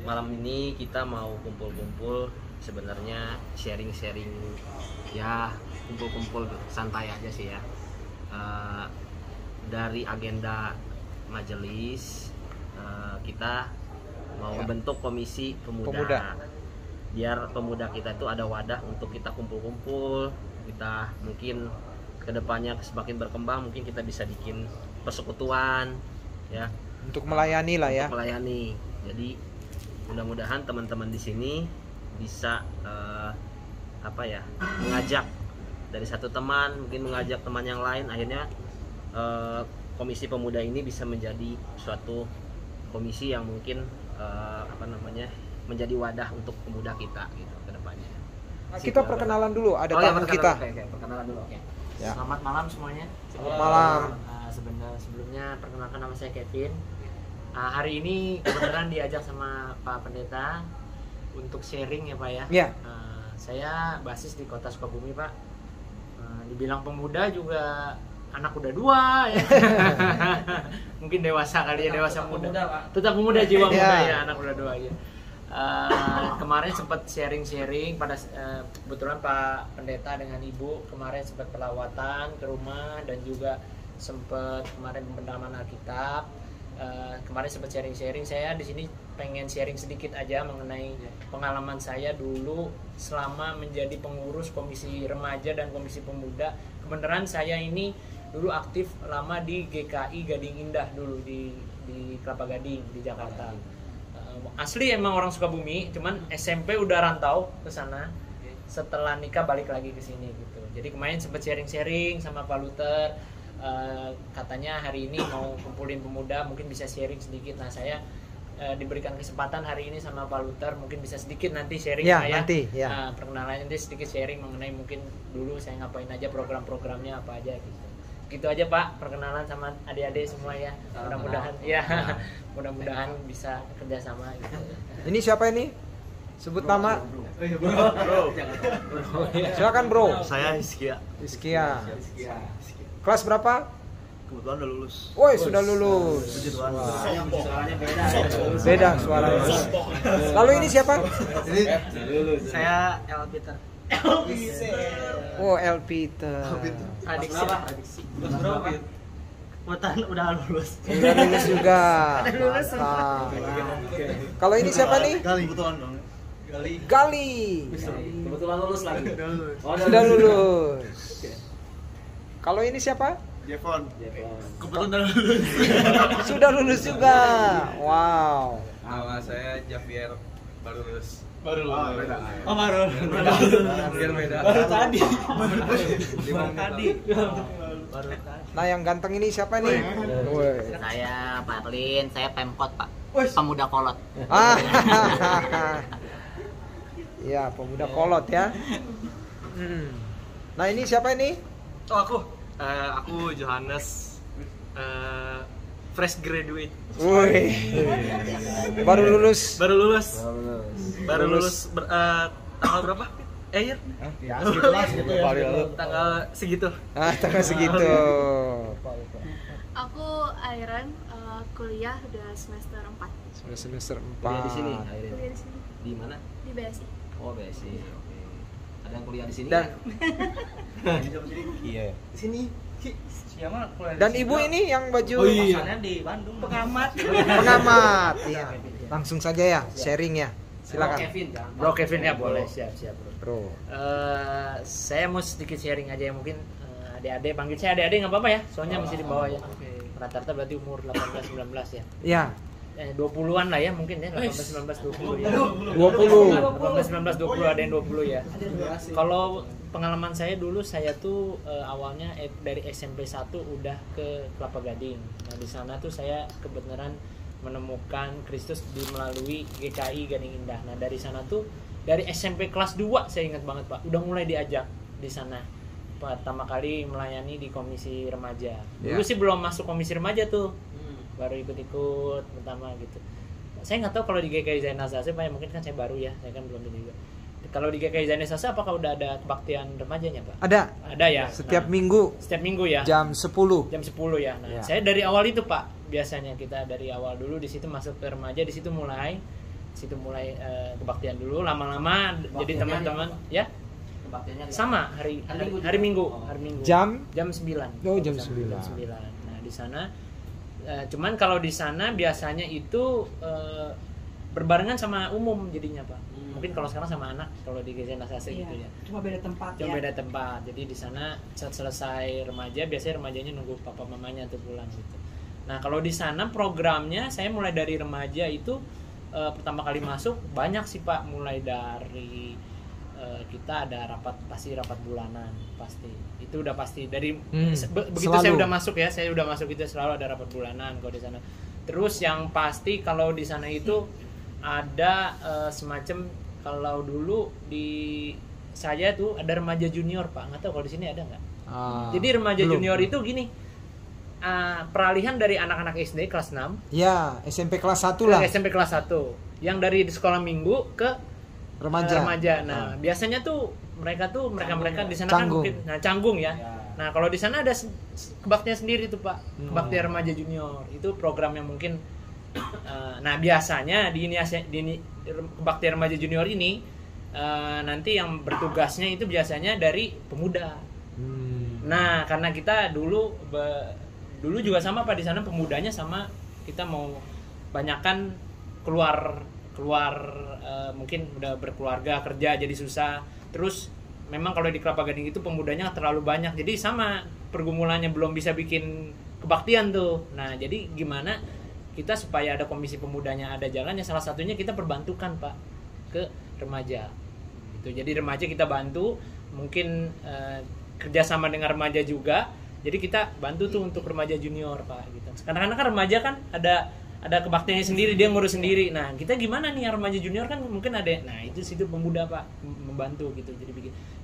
malam ini kita mau kumpul-kumpul, sebenarnya sharing-sharing ya, kumpul-kumpul santai aja sih ya. Dari agenda majelis kita mau bentuk komisi pemuda. Biar pemuda kita itu ada wadah untuk kita kumpul-kumpul. Kita mungkin kedepannya semakin berkembang, mungkin kita bisa bikin persekutuan ya, untuk melayani lah ya. Untuk melayani. Jadi mudah-mudahan teman-teman di sini bisa mengajak dari satu teman, mungkin mengajak teman yang lain, akhirnya komisi pemuda ini bisa menjadi suatu komisi yang mungkin menjadi wadah untuk pemuda kita gitu ke depannya. Kita perkenalan dulu, ada tamu kita. Perkenalan dulu, oke. Ya. Selamat malam semuanya. Selamat malam. Sebelumnya perkenalkan, nama saya Kevin. Hari ini kebetulan diajak sama Pak Pendeta untuk sharing ya Pak ya. Iya. Saya basis di Kota Sukabumi Pak. Dibilang pemuda juga anak udah 2 ya. Mungkin dewasa kali ya, dewasa muda. Tetap pemuda, jiwa muda ya, anak udah 2 ya. Kemarin sempat sharing-sharing pada kebetulan Pak Pendeta dengan Ibu kemarin sempat pelawatan ke rumah dan juga sempat kemarin pendalaman Alkitab. Kemarin sempat sharing-sharing. Saya di sini pengen sharing sedikit aja mengenai pengalaman saya dulu selama menjadi pengurus komisi remaja dan komisi pemuda. Kebenaran saya ini dulu aktif lama di GKI Gading Indah dulu di Kelapa Gading di Jakarta. Asli emang orang Sukabumi, cuman SMP udah rantau ke sana. Setelah nikah balik lagi ke sini gitu. Jadi kemarin sempat sharing-sharing sama Pak Luther. Katanya hari ini mau kumpulin pemuda, mungkin bisa sharing sedikit. Nah saya diberikan kesempatan hari ini sama Pak Luther, mungkin bisa sedikit nanti sharing ya, saya. Nanti, ya. Perkenalan nanti sedikit sharing mengenai mungkin dulu saya ngapain aja, program-programnya apa aja gitu. Gitu aja Pak, perkenalan sama adik-adik semua ya. Mudah-mudahan ya, mudah-mudahan bisa kerjasama gitu. Ini siapa ini? Sebut nama. Bro. Silakan bro. Saya Hizkia. Hizkia. Kelas berapa? Kebetulan udah lulus. Woi, sudah lulus. Beda suaranya. Lalu ini siapa? Saya El Peter. Oh, El Peter. Adiksi. Udah lulus. Udah lulus juga. Mantap. Kalau ini siapa nih? Gali. Kebetulan dong. Gali. Kebetulan lulus lagi. Sudah lulus. Kalau ini siapa? Jevon. Kebetulan udah lulus. Sudah lulus juga. Wow. Nama saya Javier, baru lulus. Baru. Beda. Baru tadi. Nah, yang ganteng ini siapa nih? Woi. Saya Pak Erlin, saya Pemkot Pak, pemuda kolot. Iya, pemuda kolot ya. Nah, ini siapa ini? Oh aku Johannes, fresh graduate. Woi. Baru lulus. Baru lulus. Tanggal berapa? Ya, Segitu ya. tanggal segitu. Tanggal segitu. Aku Airan, kuliah udah semester 4. Sudah semester 4. Kuliah di sini. Kuliah di sini, Di mana? di BSI. Oh, BSI. Oke. Ada yang kuliah di sini? Dan Iya. Di sini. Siapa kuliah? dan ibu ini yang baju Pasannya di Bandung. Pengamat. pengamat. Iya. Langsung saja ya, sharing ya. Silakan. Bro Kevin ya, boleh, siap Bro. Saya mau sedikit sharing aja ya, mungkin adik-adik panggil saya adik-adik nggak apa-apa ya, soalnya masih di bawah ya. Rata-rata berarti umur 18-19 ya. Ya. 20-an lah ya mungkin ya, 18-19-20 ya. 20. 18-19-20 ada yang 20 ya. Kalau pengalaman saya dulu, saya tuh awalnya dari SMP 1 udah ke Kelapa Gading. Nah di sana tuh saya kebenaran menemukan Kristus melalui GKI Gading Indah. Nah dari sana tuh dari SMP kelas 2 saya ingat banget Pak, udah mulai diajak di sana. Pertama kali melayani di komisi remaja. Dulu sih belum masuk komisi remaja tuh, baru ikut-ikut pertama gitu. Saya nggak tahu kalau di GKI Zainal Sase, Pak, mungkin kan saya baru ya, saya kan belum ini juga. Kalau di GKI Zainal Sase apakah udah ada kebaktian remajanya Pak? Ada ya. Setiap minggu. Setiap minggu ya. Jam 10. Jam 10 ya. Nah, saya dari awal itu Pak, biasanya kita dari awal dulu di situ masuk ke remaja, di situ mulai situ mulai kebaktian dulu, lama-lama jadi teman-teman ya. Sama hari Minggu. Jam 9. Oh, jam 9. Nah, di sana cuman kalau di sana biasanya itu berbarengan sama umum jadinya, Pak. Mungkin kalau sekarang sama anak, kalau di GZ Nasase gitu ya. Cuma beda tempat Cuma beda tempat. Jadi di sana saat selesai remaja, biasanya remajanya nunggu papa mamanya tuh pulang gitu. Nah, kalau di sana programnya saya mulai dari remaja itu pertama kali masuk banyak sih, Pak. Mulai dari kita ada rapat bulanan pasti. Itu udah pasti dari begitu selalu. Saya udah masuk itu selalu ada rapat bulanan kalau di sana. Terus yang pasti kalau di sana itu ada semacam, kalau dulu di saya tuh ada remaja junior, Pak. Nggak tahu kalau di sini ada nggak? Jadi remaja junior itu gini, peralihan dari anak-anak SD kelas 6 ya SMP kelas 1 lah, SMP kelas 1 yang dari sekolah minggu ke remaja. Nah, biasanya tuh mereka di sana kan mungkin canggung ya. Nah, kalau di sana ada kebaktian sendiri tuh, Pak. Kebaktian remaja junior. Itu program yang mungkin nah, biasanya di kebaktian remaja junior ini nanti yang bertugasnya itu biasanya dari pemuda. Nah, karena kita dulu juga sama, Pak, di sana pemudanya sama, kita mau banyakan keluar mungkin udah berkeluarga, kerja jadi susah. Terus memang kalau di Kelapa Gading itu pemudanya terlalu banyak, jadi sama pergumulannya belum bisa bikin kebaktian tuh. Nah, jadi gimana kita supaya ada komisi pemudanya ada jalannya, salah satunya kita perbantukan, Pak, ke remaja gitu. Jadi remaja kita bantu, mungkin kerjasama dengan remaja juga, jadi kita bantu tuh untuk remaja junior, Pak, gitu. Kadang-kadang kan remaja kan ada kebaktiannya sendiri, dia ngurus sendiri. Nah, kita gimana nih yang remaja junior kan mungkin ada. Nah, itu situ pemuda, Pak, membantu gitu.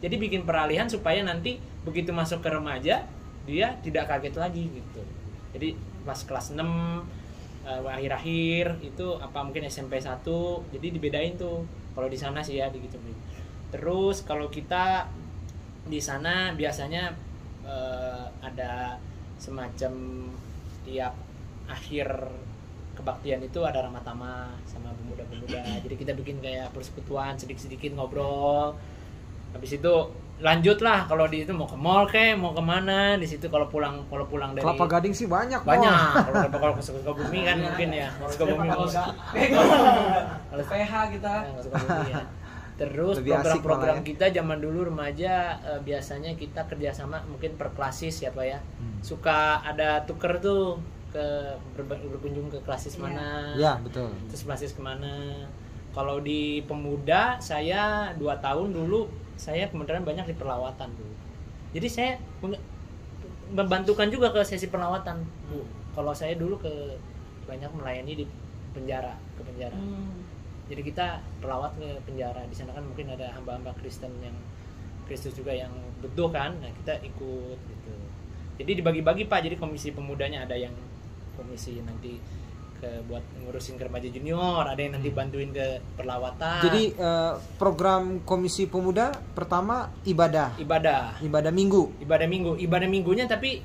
Jadi bikin peralihan supaya nanti begitu masuk ke remaja dia tidak kaget lagi gitu. Jadi pas kelas 6 akhir-akhir itu apa mungkin SMP 1, jadi dibedain tuh. Kalau di sana sih ya gitu. Terus kalau kita di sana biasanya ada semacam tiap akhir kebaktian itu ada ramah tamah sama pemuda-pemuda. Jadi kita bikin kayak persekutuan, sedikit-sedikit ngobrol. Habis itu lanjut lah, kalau di itu mau ke mall mau kemana di situ. Kalau pulang dari Kelapa Gading sih banyak. Kalau ke Sukabumi kan mungkin ya. Sukabumi kalau PH kita. Sukabumi ya. Terus program-program kita zaman dulu remaja biasanya kita kerjasama mungkin per klasis ya, Pak ya. Suka ada tuker tuh berkunjung ke klasis mana. Ya, betul. Terus klasis kemana. Kalau di pemuda saya 2 tahun dulu saya kemudian banyak di perlawatan dulu. Jadi saya membantukan juga ke sesi perlawatan, Bu. Kalau saya dulu banyak melayani di penjara. Jadi kita pelawat ke penjara. Di sana kan mungkin ada hamba-hamba Kristen yang Kristus juga yang butuh kan. Nah, kita ikut gitu. Jadi dibagi-bagi, Pak. Jadi komisi pemudanya ada yang komisi nanti buat ngurusin ke remaja junior, ada yang nanti bantuin ke perlawatan. Jadi program komisi pemuda pertama ibadah minggunya tapi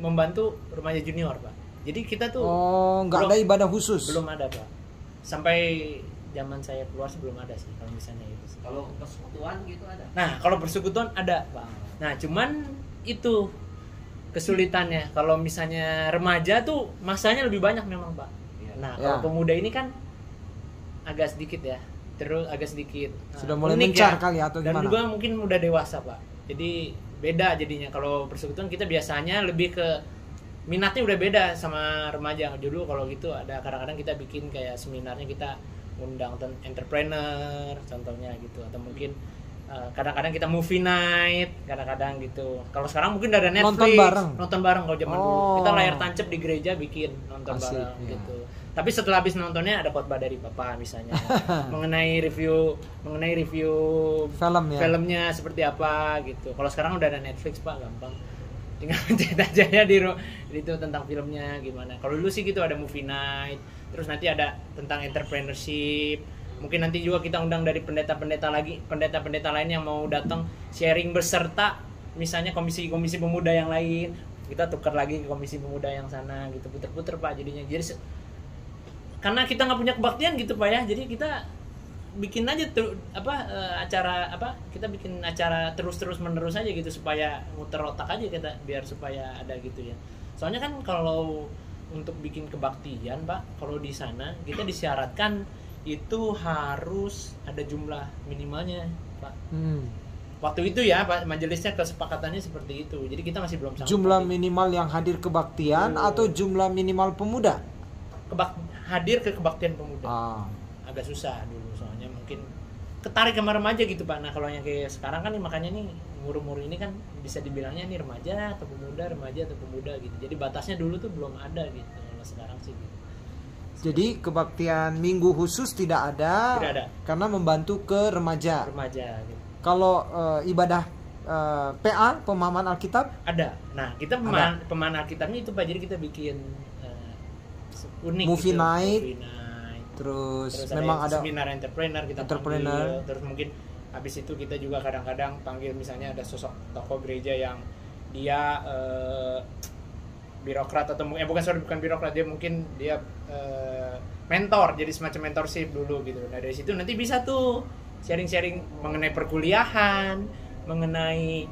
membantu remaja junior, Pak. Jadi kita tuh nggak ada ibadah khusus. Belum ada, Pak. Sampai zaman saya keluar sebelum ada sih kalau misalnya itu. Kalau persekutuan gitu ada. Nah, kalau persekutuan ada, Pak. Nah, cuman itu kesulitannya. Kalau misalnya remaja tuh masanya lebih banyak memang, Pak. Nah, kalau pemuda ini kan agak sedikit ya. Terus agak sedikit sudah mulai mencar kali atau gimana? Dan juga mungkin udah dewasa, Pak. Jadi beda jadinya. Kalau persekutuan kita biasanya lebih ke minatnya udah beda sama remaja. Dulu kalau gitu ada kadang-kadang kita bikin kayak seminarnya, kita undang entrepreneur contohnya gitu, atau mungkin kadang-kadang kita movie night, kadang-kadang gitu. Kalau sekarang mungkin udah ada Netflix, nonton bareng kalau zaman dulu. Kita layar tancap di gereja bikin nonton bareng gitu. Tapi setelah habis nontonnya ada khotbah dari Papa misalnya mengenai review filmnya seperti apa gitu. Kalau sekarang udah ada Netflix, Pak, gampang. Tinggal pencet aja ya di itu tentang filmnya gimana. Kalau dulu sih gitu ada movie night, terus nanti ada tentang entrepreneurship. Mungkin nanti juga kita undang dari pendeta-pendeta lain yang mau datang sharing beserta misalnya komisi-komisi pemuda yang lain. Kita tukar lagi ke komisi pemuda yang sana gitu, puter-puter, Pak, jadinya. Jadi karena kita nggak punya kebaktian gitu, Pak ya. Jadi kita bikin aja acara kita bikin acara terus menerus aja gitu supaya muter otak aja kita biar supaya ada gitu ya. Soalnya kan kalau untuk bikin kebaktian Pak, kalau di sana kita disyaratkan itu harus ada jumlah minimalnya Pak. Waktu itu ya Pak, majelisnya kesepakatannya seperti itu. Jadi kita masih belum sanggup. Jumlah minimal yang hadir kebaktian atau jumlah minimal pemuda? Hadir ke kebaktian pemuda. Agak susah dulu soalnya mungkin ketarik sama remaja gitu Pak. Nah kalau yang kayak sekarang kan makanya nih umur ini kan bisa dibilangnya nih remaja atau pemuda gitu. Jadi batasnya dulu tuh belum ada gitu. Kalau sekarang sih gitu. Jadi kebaktian minggu khusus tidak ada. Tidak ada. Karena membantu ke remaja. Gitu. Kalau ibadah PA, pemahaman Alkitab? Ada. Nah kita pemahaman Alkitabnya itu Pak. Jadi kita bikin unik movie gitu. night. Movie night. Terus memang ada seminar entrepreneur kita panggil. Terus mungkin habis itu kita juga kadang-kadang panggil misalnya ada sosok tokoh gereja yang dia birokrat atau bukan birokrat, dia mungkin dia mentor, jadi semacam mentorship dulu gitu. Nah dari situ nanti bisa tuh sharing-sharing mengenai perkuliahan, mengenai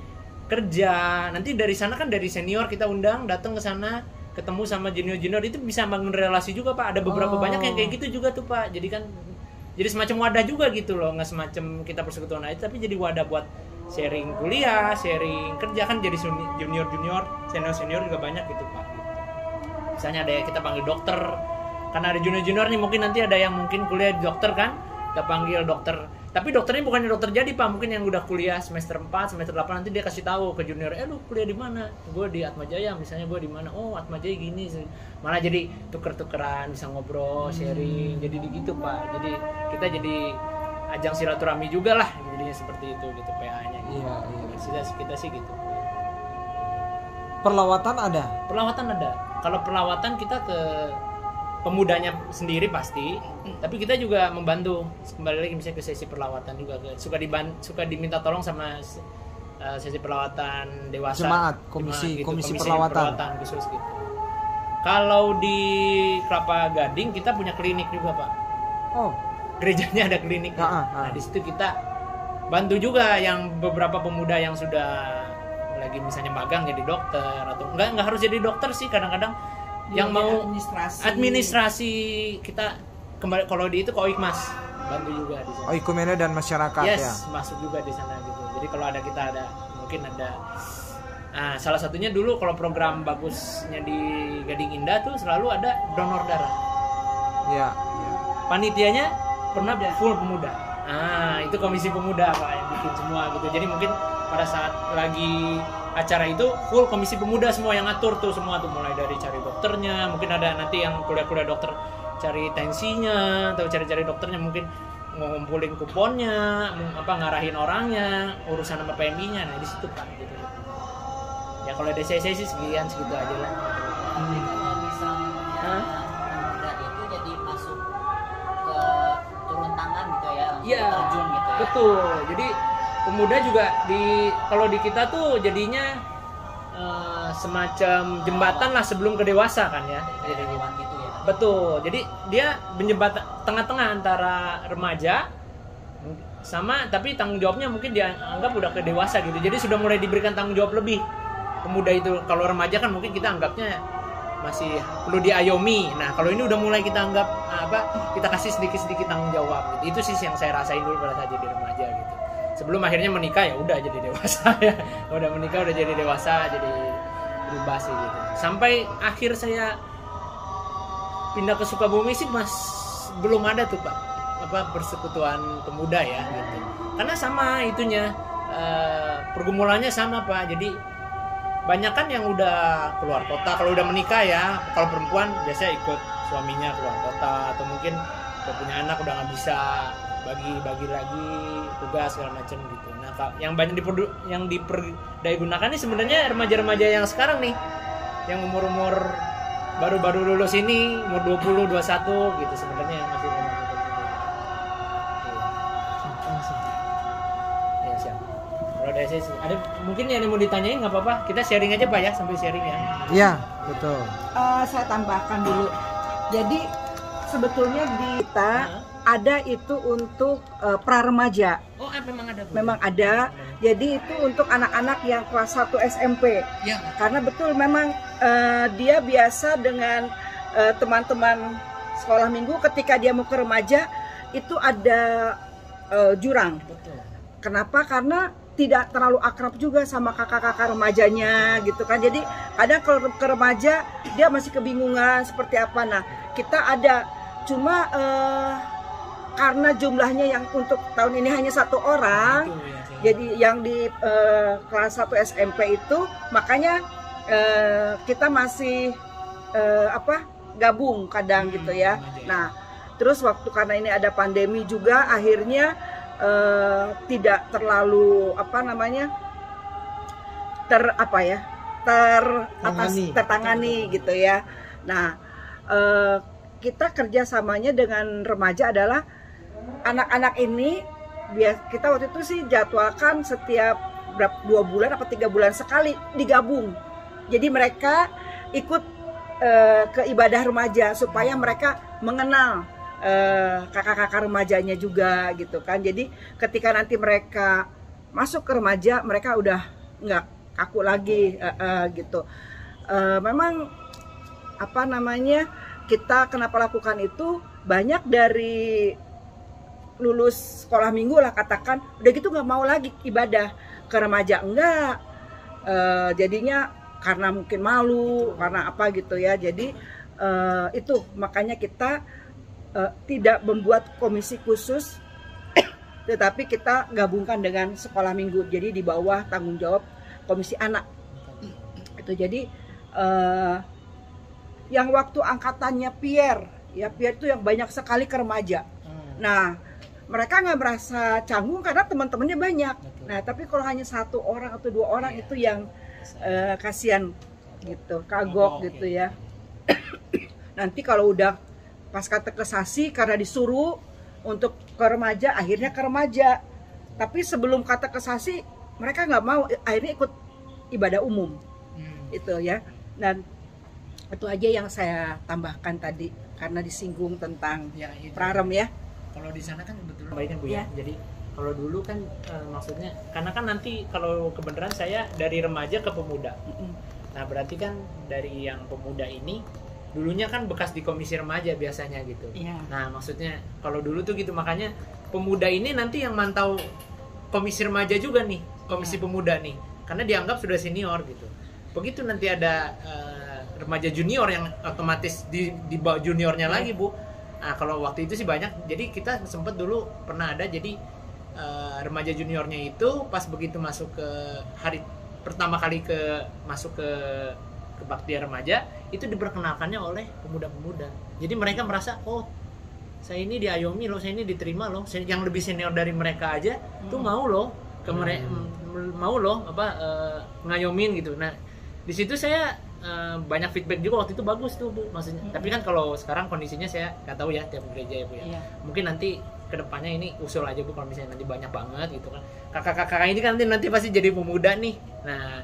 kerja. Nanti dari sana kan dari senior kita undang datang ke sana, ketemu sama junior itu bisa bangun relasi juga Pak. Ada beberapa banyak yang kayak gitu juga tuh Pak. Jadi kan jadi semacam wadah juga gitu loh, nggak semacam kita persekutuan aja, tapi jadi wadah buat sharing kuliah, sharing kerja kan, jadi junior, senior juga banyak gitu Pak. Misalnya ada yang kita panggil dokter, karena ada junior nih mungkin nanti ada yang mungkin kuliah di dokter kan, kita panggil dokter. Tapi dokternya bukannya dokter jadi Pak, mungkin yang udah kuliah semester 4, semester 8 nanti dia kasih tahu ke junior, lu kuliah di mana? Gue di Atmajaya misalnya, gue di mana? Oh Atmajaya gini, malah jadi tuker-tukeran, bisa ngobrol, sharing, jadi gitu Pak. Jadi kita jadi ajang silaturahmi juga lah, jadinya seperti itu gitu PA-nya. Gitu. Iya. Kita sih gitu. Perlawatan ada? Perlawatan ada. Kalau perlawatan kita ke pemudanya sendiri pasti, tapi kita juga membantu kembali lagi misalnya ke sesi perlawatan juga, suka diminta tolong sama sesi perlawatan dewasa, jemaat, komisi perlawatan khusus gitu. Kalau di Kelapa Gading kita punya klinik juga Pak. Gerejanya ada klinik. Nah di situ kita bantu juga yang beberapa pemuda yang sudah lagi misalnya magang jadi dokter, atau nggak harus jadi dokter sih, kadang-kadang yang mau administrasi kita kembali, kalau di itu Oikmas bantu juga di sana. Oikumene dan masyarakat ya. Masuk juga di sana gitu. Jadi kalau ada mungkin ada salah satunya dulu kalau program bagusnya di Gading Indah tuh selalu ada donor darah. Iya. Panitianya pernah full pemuda. Itu komisi pemuda Pak yang bikin semua gitu. Jadi mungkin pada saat lagi acara itu full komisi pemuda semua yang ngatur tuh semua tuh, mulai dari cari dokternya, mungkin ada nanti yang kuliah dokter cari tensinya atau cari dokternya, mungkin ngumpulin kuponnya, ngarahin orangnya, urusan sama PMI-nya. Nah di situ Pak gitu. Ya kalau dari saya sih segitu aja lah. Kalau misalnya pemuda itu jadi masuk ke turun tangan gitu ya, Iya, terjun gitu ya. Betul. Jadi pemuda juga kalau di kita tuh jadinya semacam jembatan lah sebelum ke dewasa kan ya. Jadi gitu ya. Betul. Jadi dia menjembatkan tengah-tengah antara remaja sama, tapi tanggung jawabnya mungkin dia anggap udah ke dewasa gitu. Jadi sudah mulai diberikan tanggung jawab lebih. Pemuda itu kalau remaja kan mungkin kita anggapnya masih perlu diayomi. Nah, kalau ini udah mulai kita anggap kita kasih sedikit-sedikit tanggung jawab gitu. Itu sih yang saya rasain dulu pada saat jadi remaja gitu. Sebelum akhirnya menikah ya udah jadi dewasa ya. Udah menikah udah jadi dewasa, jadi berubah sih gitu. Sampai akhir saya pindah ke Sukabumi sih belum ada tuh Pak persekutuan pemuda ya gitu. Karena sama itunya pergumulannya sama Pak. Jadi banyak kan yang udah keluar kota, kalau udah menikah ya, kalau perempuan biasanya ikut suaminya keluar kota, atau mungkin udah punya anak udah nggak bisa bagi lagi tugas segala macam gitu. Nah yang banyak diperdaya ini sebenarnya remaja-remaja yang sekarang nih, yang umur baru lulus ini, umur 20, 21 gitu sebenarnya yang masih kalau dari saya ada mungkin yang mau ditanyain nggak apa-apa, kita sharing aja Pak ya, sambil sharing ya. Iya betul. Saya tambahkan dulu, jadi sebetulnya di kita ada itu untuk pra-remaja. Oh, memang ada, Bu? Memang ada. Jadi itu untuk anak-anak yang kelas 1 SMP. Ya. Karena betul memang dia biasa dengan teman-teman sekolah minggu, ketika dia mau ke remaja itu ada jurang. Betul. Kenapa? Karena tidak terlalu akrab juga sama kakak-kakak remajanya gitu kan. Jadi kadang kalau ke remaja dia masih kebingungan seperti apa. Nah, kita ada, cuma karena jumlahnya yang untuk tahun ini hanya 1 orang, jadi yang di kelas 1 SMP itu, makanya kita masih gabung kadang gitu ya. Nah, terus waktu karena ini ada pandemi juga, akhirnya tidak terlalu tertangani gitu ya. Nah, kita kerjasamanya dengan remaja adalah anak-anak ini kita waktu itu sih jadwalkan setiap 2 bulan atau 3 bulan sekali digabung. Jadi mereka ikut ke ibadah remaja supaya mereka mengenal kakak-kakak remajanya juga gitu kan. Jadi ketika nanti mereka masuk ke remaja, mereka udah nggak kaku lagi gitu. Memang kita kenapa lakukan itu, banyak dari lulus sekolah minggu lah katakan, udah gitu nggak mau lagi ibadah ke remaja, enggak. Jadinya karena mungkin malu, karena apa gitu ya. Jadi itu makanya kita tidak membuat komisi khusus, tetapi kita gabungkan dengan sekolah minggu. Jadi di bawah tanggung jawab komisi anak. Itu jadi yang waktu angkatannya Pierre itu yang banyak sekali ke remaja. Nah, mereka nggak merasa canggung karena teman-temannya banyak. Nah, tapi kalau hanya 1 orang atau 2 orang itu yang kasihan gitu, kagok gitu ya. Nanti kalau udah pas katekesasi karena disuruh untuk ke remaja, akhirnya ke remaja. Tapi sebelum katekesasi mereka nggak mau, akhirnya ikut ibadah umum. Itu ya. Dan itu aja yang saya tambahkan tadi karena disinggung tentang prarem ya. Kalau di sana kan kebetulan baiknya Bu ya. Jadi kalau dulu kan maksudnya karena kan nanti kalau kebenaran saya dari remaja ke pemuda. Nah, berarti kan dari yang pemuda ini dulunya kan bekas di komisi remaja biasanya gitu. Nah, maksudnya kalau dulu tuh gitu, makanya pemuda ini nanti yang mantau komisi remaja juga nih, komisi pemuda nih. Karena dianggap sudah senior gitu. Begitu nanti ada remaja junior yang otomatis di bawah juniornya lagi, Bu. Nah, kalau waktu itu sih banyak. Jadi kita sempat dulu pernah ada, jadi remaja juniornya itu pas begitu masuk ke hari pertama kali masuk ke baktiar remaja, itu diperkenalkannya oleh pemuda-pemuda. Jadi mereka merasa, oh saya ini diayomi loh, saya ini diterima loh, yang lebih senior dari mereka aja tuh mau loh ke mereka, mau loh ngayomin gitu. Nah, di situ saya banyak feedback juga waktu itu, bagus tuh Bu maksudnya. Tapi kan kalau sekarang kondisinya saya nggak tahu ya tiap gereja ya Bu ya. Mungkin nanti kedepannya ini usul aja Bu, kalau misalnya nanti banyak banget gitu kan. Kakak-kakak ini kan nanti pasti jadi pemuda nih. Nah,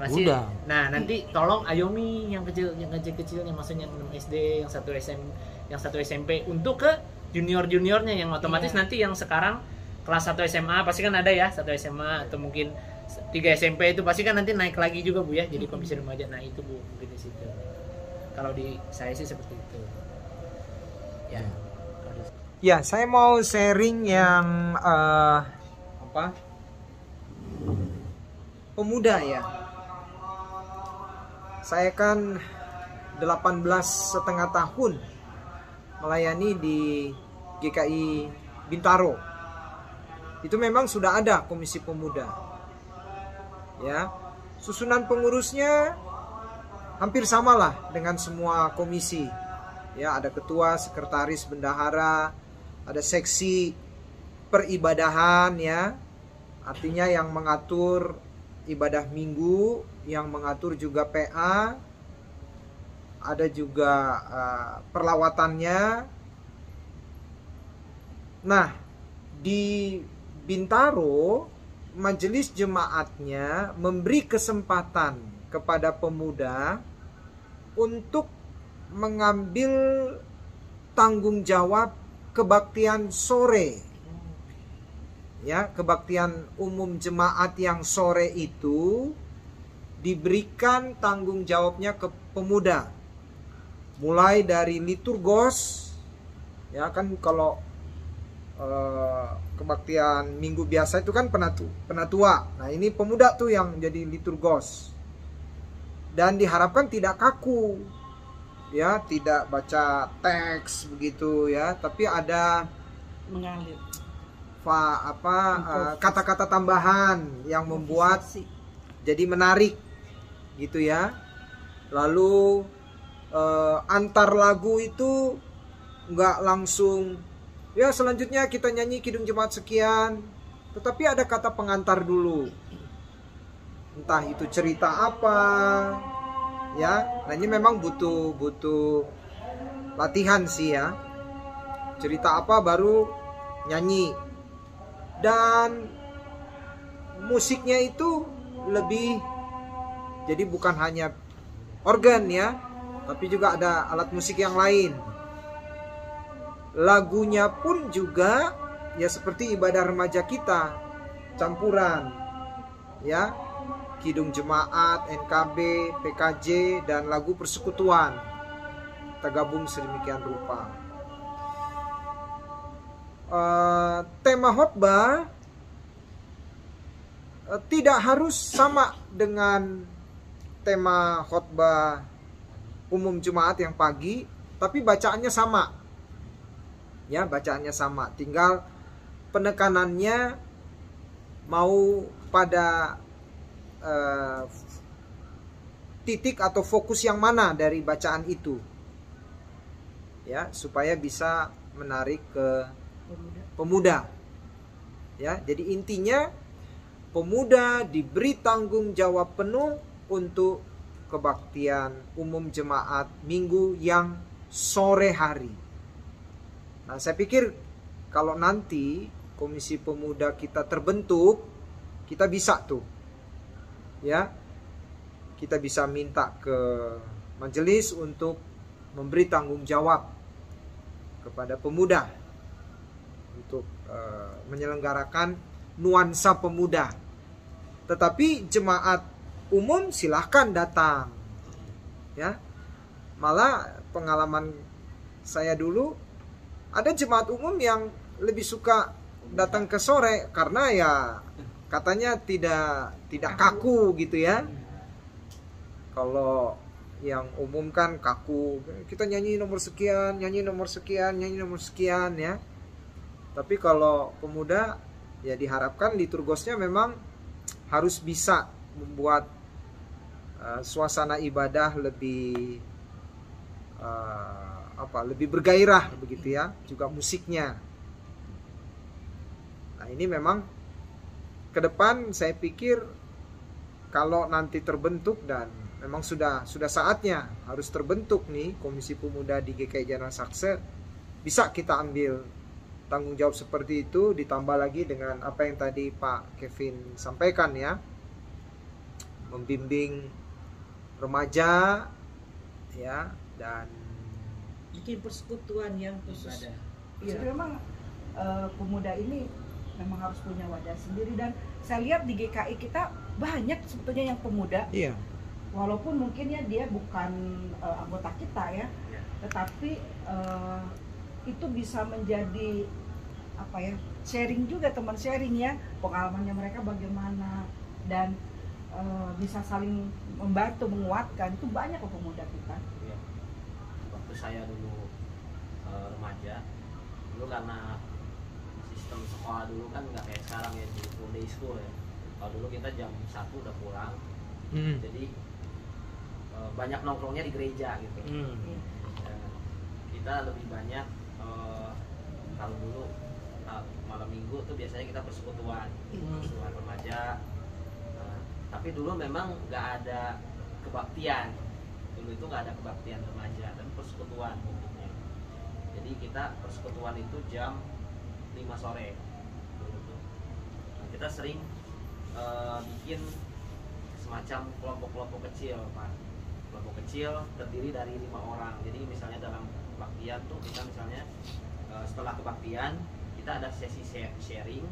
masih. Nah, nanti tolong ayomi yang kecil-kecilnya, maksudnya yang 6 SD, yang 1 SMP untuk ke junior-juniornya yang otomatis nanti yang sekarang kelas 1 SMA pasti kan ada ya, 1 SMA atau mungkin 3 SMP itu pasti kan nanti naik lagi juga Bu ya, jadi komisi remaja. Nah, itu Bu mungkin di situ. Kalau di saya sih seperti itu. Ya. Ya, saya mau sharing yang pemuda ya. Saya kan 18,5 tahun melayani di GKI Bintaro. Itu memang sudah ada komisi pemuda. Ya, susunan pengurusnya hampir samalah dengan semua komisi. Ya, ada ketua, sekretaris, bendahara, ada seksi peribadahan ya. Artinya yang mengatur ibadah minggu, yang mengatur juga PA, ada juga perlawatannya. Nah, di Bintaro majelis jemaatnya memberi kesempatan kepada pemuda untuk mengambil tanggung jawab kebaktian sore. Ya, kebaktian umum jemaat yang sore itu diberikan tanggung jawabnya ke pemuda. Mulai dari liturgos, ya kan kalau kebaktian minggu biasa itu kan penatua. Nah, ini pemuda tuh yang jadi liturgos. Dan diharapkan tidak kaku. Ya, tidak baca teks begitu ya, tapi ada Mengalir. Kata-kata tambahan yang membuat jadi menarik gitu ya. Lalu antar lagu itu nggak langsung ya selanjutnya kita nyanyi Kidung Jemaat sekian, tetapi ada kata pengantar dulu, entah itu cerita apa ya. Nah, ini memang butuh latihan sih ya, cerita apa baru nyanyi. Dan musiknya itu lebih, jadi bukan hanya organ ya, tapi juga ada alat musik yang lain. Lagunya pun juga ya seperti ibadah remaja kita, campuran ya, Kidung Jemaat, NKB, PKJ, dan lagu persekutuan. Kita gabung sedemikian rupa. Tema khotbah tidak harus sama dengan tema khotbah umum Jumat yang pagi, tapi bacaannya sama. Ya, bacaannya sama. Tinggal penekanannya mau pada titik atau fokus yang mana dari bacaan itu. Ya, supaya bisa menarik ke pemuda. Ya, jadi intinya pemuda diberi tanggung jawab penuh untuk kebaktian umum jemaat minggu yang sore hari. Nah, saya pikir kalau nanti komisi pemuda kita terbentuk, kita bisa tuh, ya, kita bisa minta ke majelis untuk memberi tanggung jawab kepada pemuda untuk menyelenggarakan nuansa pemuda. Tetapi jemaat umum silahkan datang, ya. Malah pengalaman saya dulu, ada jemaat umum yang lebih suka datang ke sore karena ya katanya tidak kaku gitu ya. Kalau yang umum kan kaku, kita nyanyi nomor sekian, nyanyi nomor sekian, nyanyi nomor sekian ya. Tapi kalau pemuda ya diharapkan liturgosnya memang harus bisa membuat suasana ibadah lebih lebih bergairah begitu ya, juga musiknya. Nah, ini memang ke depan saya pikir kalau nanti terbentuk, dan memang sudah saatnya harus terbentuk nih Komisi Pemuda di GKI Janal Sakse, bisa kita ambil tanggung jawab seperti itu, ditambah lagi dengan apa yang tadi Pak Kevin sampaikan ya, membimbing remaja ya, dan bikin persekutuan yang khusus. Iya, memang pemuda ini memang harus punya wadah sendiri, dan saya lihat di GKI kita banyak sebetulnya yang pemuda. Iya. Walaupun mungkin ya dia bukan anggota kita ya, tetapi itu bisa menjadi apa ya, sharing juga, teman sharing ya, pengalamannya mereka bagaimana, dan bisa saling membantu, menguatkan. Itu banyak kok pemuda kita. Ya. Waktu saya dulu remaja, dulu karena sistem sekolah dulu kan nggak kayak sekarang ya, di full day school ya. Kalau dulu kita jam 1 udah pulang, jadi banyak nongkrongnya di gereja gitu. Kita lebih banyak kalau dulu malam minggu tuh biasanya kita persekutuan remaja. Tapi dulu memang nggak ada kebaktian, dulu itu nggak ada kebaktian remaja, dan persekutuan umumnya. Jadi kita persekutuan itu jam 5 sore dulu tuh. Nah, kita sering bikin semacam kelompok-kelompok kecil, Pak. Kelompok kecil terdiri dari 5 orang. Jadi misalnya dalam kebaktian tuh kita misalnya setelah kebaktian kita ada sesi sharing,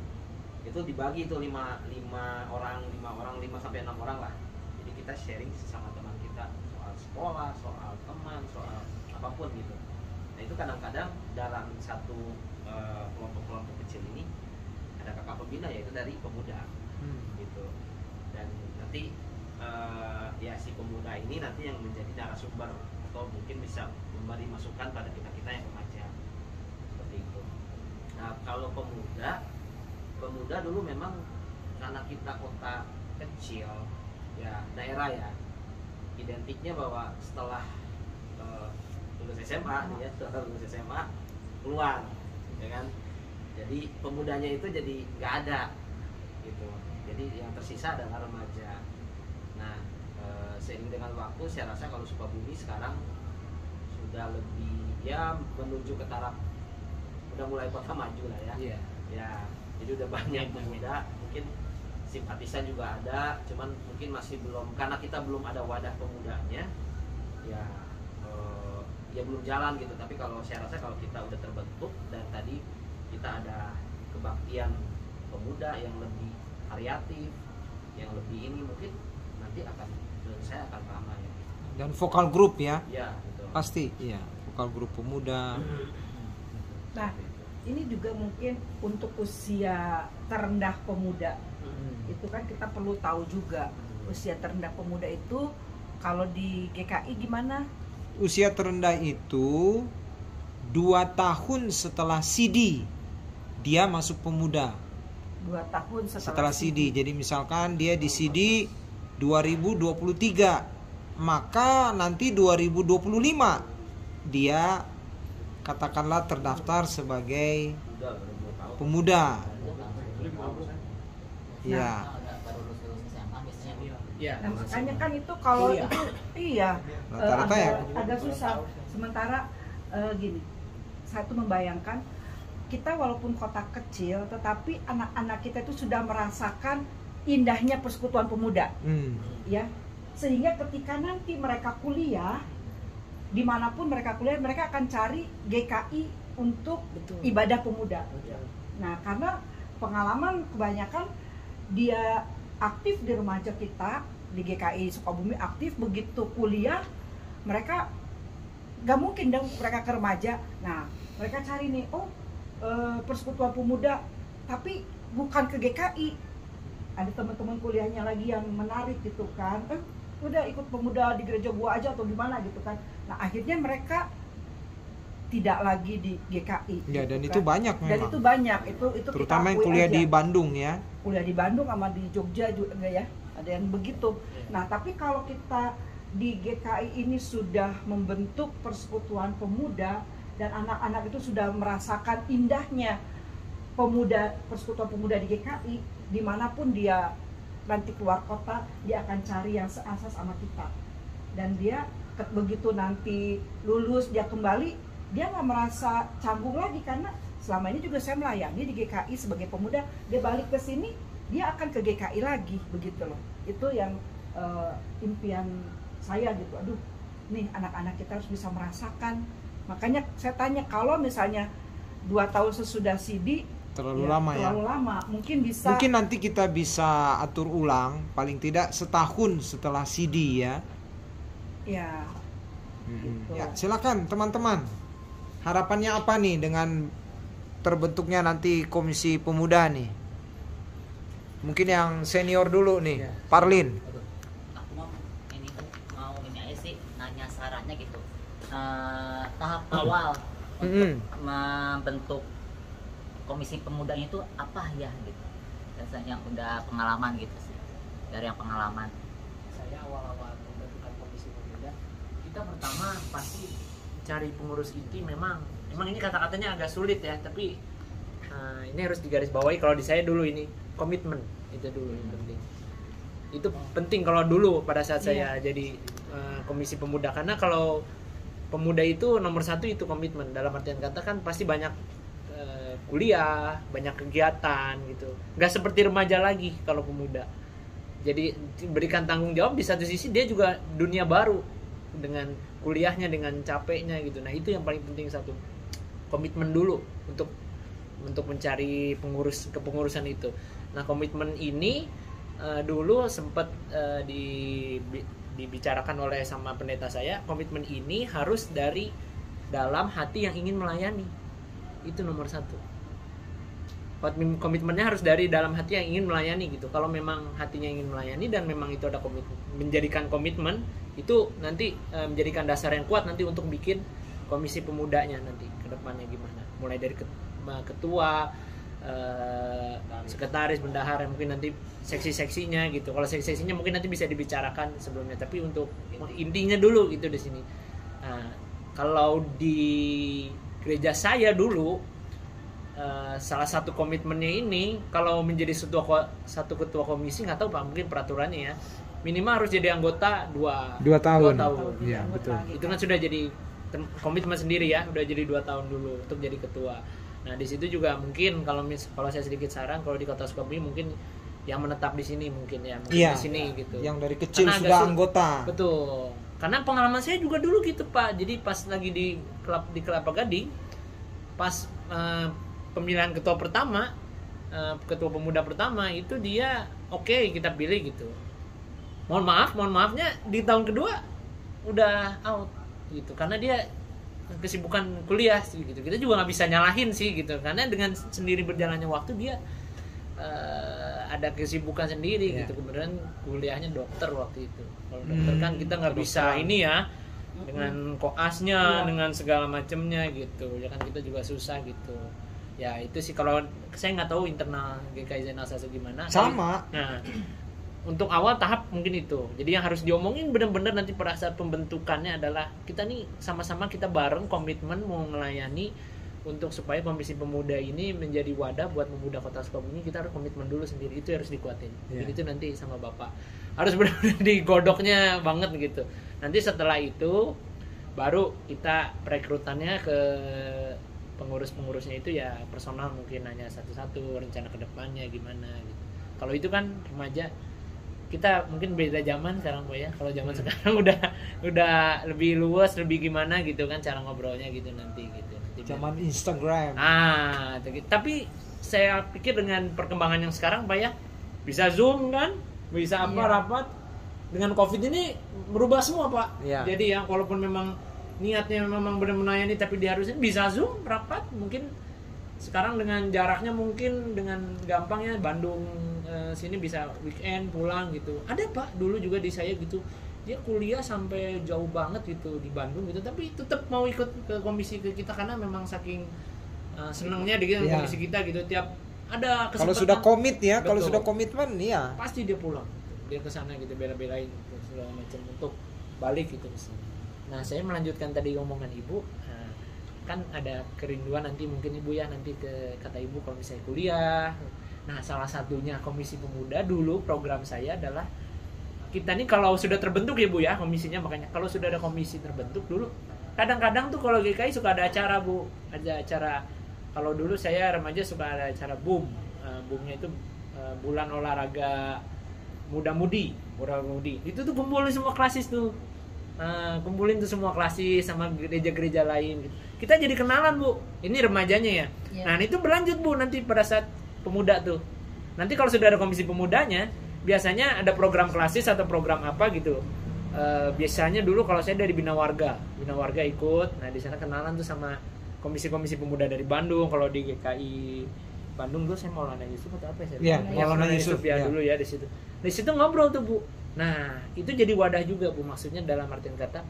itu dibagi itu 5 sampai 6 orang lah. Jadi kita sharing sama teman kita soal sekolah, soal teman, soal apapun gitu. Nah itu kadang-kadang dalam satu kelompok-kelompok kecil ini ada kakak pembina, yaitu dari pemuda gitu. Dan nanti ya si pemuda ini nanti yang menjadi narasumber atau mungkin bisa memberi masukan pada kita yang remaja, seperti itu. Nah kalau pemuda dulu memang karena kita kota kecil ya, daerah ya, identiknya bahwa setelah lulus SMA nih ya, setelah lulus SMA keluar ya kan, jadi pemudanya itu jadi nggak ada gitu, jadi yang tersisa adalah remaja. Nah seiring dengan waktu saya rasa kalau Sukabumi sekarang sudah lebih ya menuju ke taraf udah mulai kota maju lah ya. Ya jadi udah banyak pemuda, mungkin simpatisan juga ada, cuman mungkin masih belum, karena kita belum ada wadah pemudanya ya, ya belum jalan gitu. Tapi kalau saya rasa kalau kita udah terbentuk dan tadi kita ada kebaktian pemuda yang lebih variatif, yang lebih ini, mungkin nanti akan, menurut saya akan ramai. Dan vokal grup ya, Ya betul. pasti iya, vokal grup pemuda. Nah, ini juga mungkin untuk usia terendah pemuda. Itu kan kita perlu tahu juga usia terendah pemuda itu kalau di GKI gimana? Usia terendah itu 2 tahun setelah CD dia masuk pemuda. 2 tahun Setelah CD. Jadi misalkan dia di CD 2023, maka nanti 2025 dia katakanlah terdaftar sebagai pemuda. Ya. Baru lulus SMA biasanya. Nah, makanya kan itu kalau itu iya Rata-rata ya. agak susah. Sementara gini, satu membayangkan kita walaupun kota kecil, tetapi anak-anak kita itu sudah merasakan indahnya persekutuan pemuda, ya. Sehingga ketika nanti mereka kuliah, dimanapun mereka kuliah, mereka akan cari GKI untuk ibadah pemuda. Nah, karena pengalaman kebanyakan dia aktif di remaja kita di GKI Sukabumi, aktif, begitu kuliah mereka gak mungkin dong mereka ke remaja. Nah mereka cari nih, persekutuan pemuda, tapi bukan ke GKI. Ada teman-teman kuliahnya lagi yang menarik gitu kan, udah ikut pemuda di gereja gua aja atau gimana gitu kan. Nah akhirnya mereka tidak lagi di GKI. Ya, gitu dan kan. itu banyak memang. Dan itu banyak, itu Terutama yang kita akui kuliah aja. di Bandung ya. Kuliah di Bandung sama di Jogja juga ya, ada yang begitu. Nah tapi kalau kita di GKI ini sudah membentuk persekutuan pemuda dan anak-anak itu sudah merasakan indahnya persekutuan pemuda di GKI, dimanapun dia nanti keluar kota dia akan cari yang seasas sama kita. Dan dia begitu nanti lulus dia kembali, dia nggak merasa canggung lagi, karena selama ini juga saya melayani di GKI sebagai pemuda. Dia balik ke sini, dia akan ke GKI lagi, begitu loh. Itu yang impian saya gitu. Aduh, nih anak-anak kita harus bisa merasakan. Makanya saya tanya, kalau misalnya 2 tahun sesudah CD terlalu lama ya. Terlalu lama, mungkin bisa. Mungkin nanti kita bisa atur ulang, paling tidak setahun setelah CD ya. Ya. Gitu. Ya, silakan teman-teman. Harapannya apa nih dengan terbentuknya nanti komisi pemuda nih? Mungkin yang senior dulu nih, Parlin. Aku mau ini aja sih, nanya sarannya gitu. Tahap awal untuk membentuk komisi pemuda itu apa ya gitu. Biasanya yang udah pengalaman gitu sih. Dari yang pengalaman. Saya awal-awal membentukkan komisi pemuda, kita pertama pasti cari pengurus inti. Memang ini kata-katanya agak sulit ya, tapi ini harus digarisbawahi. Kalau di saya dulu ini komitmen, itu dulu yang penting. Itu penting kalau dulu pada saat saya jadi komisi pemuda, karena kalau pemuda itu nomor 1 itu komitmen. Dalam artian kata kan pasti banyak kuliah, banyak kegiatan gitu. Nggak seperti remaja lagi kalau pemuda. Jadi berikan tanggung jawab, di satu sisi dia juga dunia baru dengan kuliahnya, dengan capeknya gitu. Nah itu yang paling penting satu. komitmen dulu untuk mencari kepengurusan itu. Nah, komitmen ini dulu sempat dibicarakan oleh sama pendeta saya, komitmen ini harus dari dalam hati yang ingin melayani. Itu nomor 1. Komitmennya harus dari dalam hati yang ingin melayani gitu. Kalau memang hatinya ingin melayani dan memang itu ada menjadikan komitmen, itu nanti menjadikan dasar yang kuat nanti untuk bikin komisi pemudanya nanti ke depannya gimana. Mulai dari ketua, sekretaris, bendahara, mungkin nanti seksi-seksinya gitu. Kalau seksi-seksinya mungkin nanti bisa dibicarakan sebelumnya, tapi untuk intinya dulu gitu di sini. Nah, kalau di gereja saya dulu salah satu komitmennya ini, kalau menjadi satu ketua komisi, nggak tahu Pak, mungkin peraturannya ya, minimal harus jadi anggota 2 tahun. Iya, betul. Itu kan sudah jadi komitmen sendiri ya, udah jadi 2 tahun dulu untuk jadi ketua. Nah, di situ juga mungkin kalau saya sedikit saran, kalau di Kota Sukabumi mungkin yang menetap di sini mungkin di sini gitu. Yang dari kecil karena sudah anggota. Betul. Karena pengalaman saya juga dulu gitu Pak. Jadi pas lagi di Kelapa Gading, pas pemilihan ketua pertama, ketua pemuda pertama itu dia oke, kita pilih gitu. Mohon maafnya di tahun kedua udah out gitu, karena dia kesibukan kuliah sih gitu. Kita juga nggak bisa nyalahin sih gitu, karena dengan sendiri berjalannya waktu dia ada kesibukan sendiri gitu. Kemudian kuliahnya dokter waktu itu. Kalau dokter kan kita nggak bisa ini ya, dengan koasnya, dengan segala macamnya gitu. Ya kan kita juga susah gitu. Ya itu sih, kalau saya nggak tahu internal GKI Zainal Saksir gimana. Sama. Nah, untuk awal tahap mungkin itu. Jadi yang harus diomongin benar-benar nanti pada saat pembentukannya adalah kita nih sama-sama kita bareng komitmen mau melayani untuk supaya komisi pemuda ini menjadi wadah buat pemuda Kota Sukabumi. Kita harus komitmen dulu sendiri, itu harus dikuatin. Jadi itu nanti sama Bapak harus benar-benar digodoknya banget gitu. Nanti setelah itu baru kita perekrutannya ke pengurus-pengurusnya itu ya personal, mungkin hanya satu-satu rencana kedepannya gimana gitu. Kalau itu kan remaja, kita mungkin beda zaman sekarang Pak ya. Kalau zaman sekarang udah lebih luas, lebih gimana gitu kan cara ngobrolnya gitu nanti gitu. Zaman Instagram. Tapi saya pikir dengan perkembangan yang sekarang Pak ya, bisa Zoom kan, bisa rapat. Dengan Covid ini berubah semua Pak. Jadi yang walaupun memang niatnya memang benar melayani, tapi diharusin bisa Zoom rapat. Mungkin sekarang dengan jaraknya mungkin dengan gampangnya Bandung sini bisa weekend pulang gitu. Ada Pak dulu juga di saya gitu, dia kuliah sampai jauh banget gitu di Bandung gitu, tapi tetap mau ikut ke komisi ke kita karena memang saking senangnya dengan komisi kita gitu. Tiap ada kesempatan, kalau sudah komit ya, kalau sudah komitmen ya pasti dia pulang, dia ke sana gitu, bela-belain segala macam untuk balik gitu misalnya. Nah, saya melanjutkan tadi omongan Ibu. Kan ada kerinduan nanti mungkin Ibu ya, nanti kata Ibu kalau misalnya kuliah. Nah, salah satunya komisi pemuda dulu program saya adalah kita nih kalau sudah terbentuk ya Bu ya komisinya, makanya kalau sudah ada komisi terbentuk dulu, kadang-kadang tuh kalau GKI suka ada acara Bu, ada acara. Kalau dulu saya remaja suka ada acara BUM. BUM-nya itu bulan olahraga muda-mudi. Itu tuh kumpulin semua klasis tuh. Kumpulin tuh semua klasis sama gereja-gereja lain gitu. Kita jadi kenalan Bu, ini remajanya ya. Nah itu berlanjut Bu nanti pada saat pemuda tuh. Nanti kalau sudah ada komisi pemudanya, biasanya ada program klasis atau program apa gitu. Biasanya dulu kalau saya dari Bina Warga ikut. Nah di sana kenalan tuh sama komisi-komisi pemuda dari Bandung. Kalau di GKI Bandung dulu saya Maulana Yusuf atau apa ya? Maulana Yusuf ya dulu ya di situ. Di situ ngobrol tuh Bu. Nah itu jadi wadah juga Bu, maksudnya dalam artian kata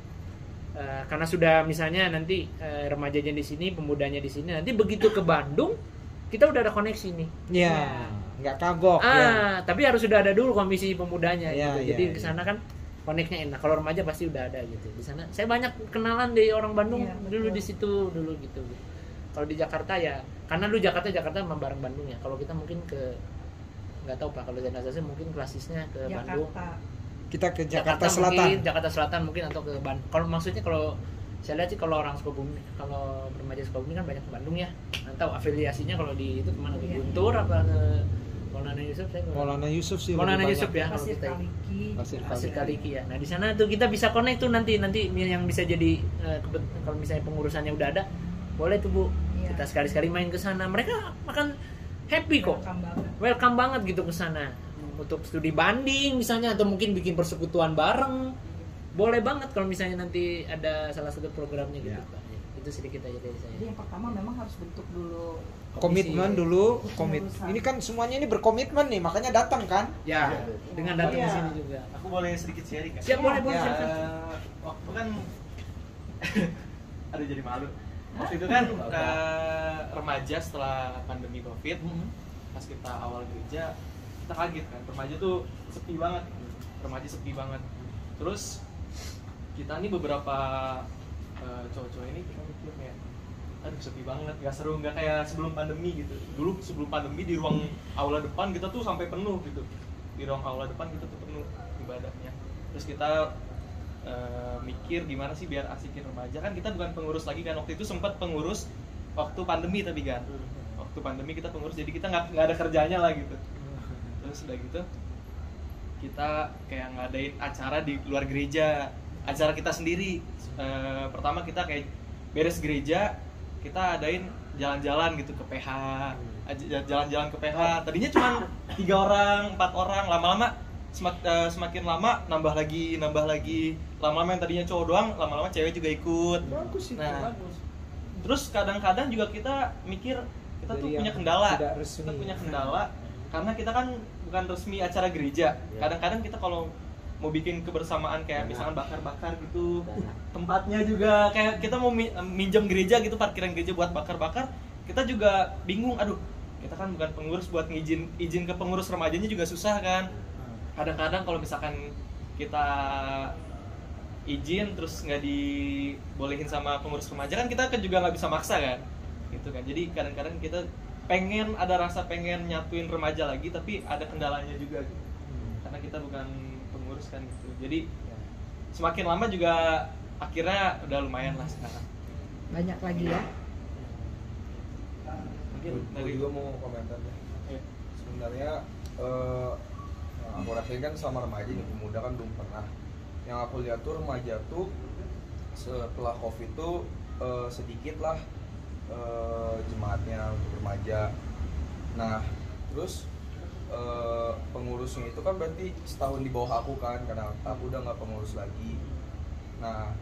karena sudah misalnya nanti remajanya di sini, pemudanya di sini, nanti begitu ke Bandung kita udah ada koneksi nih. Nggak kagok. Tapi harus sudah ada dulu komisi pemudanya gitu. Jadi ke sana kan koneknya enak. Kalau remaja pasti udah ada gitu. Di sana saya banyak kenalan dari orang Bandung dulu di situ dulu gitu. Kalau di Jakarta ya, karena dulu Jakarta memang bareng Bandung ya. Kalau kita mungkin ke nggak tahu Pak, kalau Zainal Saksir mungkin klasisnya ke Bandung. Kita ke Jakarta Selatan. Jakarta Selatan mungkin atau ke Bandung. Kalau maksudnya kalau saya lihat sih kalau orang Sukabumi, kalau remaja Sukabumi kan banyak ke Bandung ya. Atau afiliasinya kalau di itu kemana, ke Guntur apa ke Maulana Yusuf? Maulana Yusuf sih. Maulana Yusuf ya kalau kita. Pasir Kaliki ya. Nah di sana tuh kita bisa connect tuh nanti yang bisa jadi kalau misalnya pengurusannya udah ada, boleh tuh Bu Kita sekali-sekali main ke sana, mereka akan happy kok. Welcome banget gitu ke sana. Untuk studi banding misalnya, atau mungkin bikin persekutuan bareng. Boleh banget kalau misalnya nanti ada salah satu programnya gitu, Pak. Itu sedikit aja dari saya. Jadi yang pertama memang harus bentuk dulu Komitmen dulu, Ini kan semuanya ini berkomitmen nih, makanya datang kan? Ya, dengan datang ke sini juga. Aku boleh sedikit sharing kan? Siap, boleh Ya. silakan. Waktu kan aduh jadi malu. Waktu itu kan remaja setelah pandemi Covid, pas kita awal gereja, kita kaget kan, remaja tuh sepi banget. Remaja sepi banget. Terus kita nih beberapa cowok-cowok ini kita mikir kayak, aduh sepi banget, gak seru, gak kayak sebelum pandemi gitu. Dulu sebelum pandemi di ruang aula depan kita tuh sampai penuh gitu. Di ruang aula depan kita tuh penuh ibadahnya. Terus kita mikir gimana sih biar asikin remaja. Kan kita bukan pengurus lagi kan, waktu itu sempat pengurus waktu pandemi tapi kan. Waktu pandemi kita pengurus, jadi kita nggak ada kerjanya lah gitu. Terus udah gitu kita kayak ngadain acara di luar gereja, acara kita sendiri. Pertama kita kayak beres gereja, kita adain jalan-jalan gitu ke PH, jalan-jalan ke PH. Tadinya cuma 3 orang, 4 orang, lama-lama semakin lama nambah lagi. Lama-lama yang tadinya cowok doang, lama-lama cewek juga ikut. Bagus itu, Nah, bagus. Terus kadang-kadang juga kita mikir kita tuh Dari punya yang kendala. tidak resmi. Kita punya kendala karena kita kan bukan resmi acara gereja. Kadang-kadang kita kalau mau bikin kebersamaan kayak misalkan bakar-bakar gitu, tempatnya juga kayak kita mau minjem gereja gitu, parkiran gereja buat bakar-bakar, kita juga bingung. Aduh, kita kan bukan pengurus, buat izin ke pengurus remajanya juga susah kan. Kadang-kadang kalau misalkan kita izin terus nggak dibolehin sama pengurus remaja kan kita juga nggak bisa maksa kan, gitu kan. Jadi kadang-kadang kita ada rasa pengen nyatuin remaja lagi, tapi ada kendalanya juga gitu. Karena kita bukan pengurus kan gitu. Jadi semakin lama juga akhirnya udah lumayan lah sekarang. banyak lagi ya. Mungkin Aku dari juga mau komentar deh. Iya. Sebenarnya yang aku rasain kan sama remaja nih, pemuda kan belum pernah. Yang aku lihat tuh remaja tuh setelah Covid tuh sedikit lah jemaatnya untuk remaja. Nah, terus pengurusnya itu kan berarti setahun di bawah aku kan, karena aku udah nggak pengurus lagi. Nah,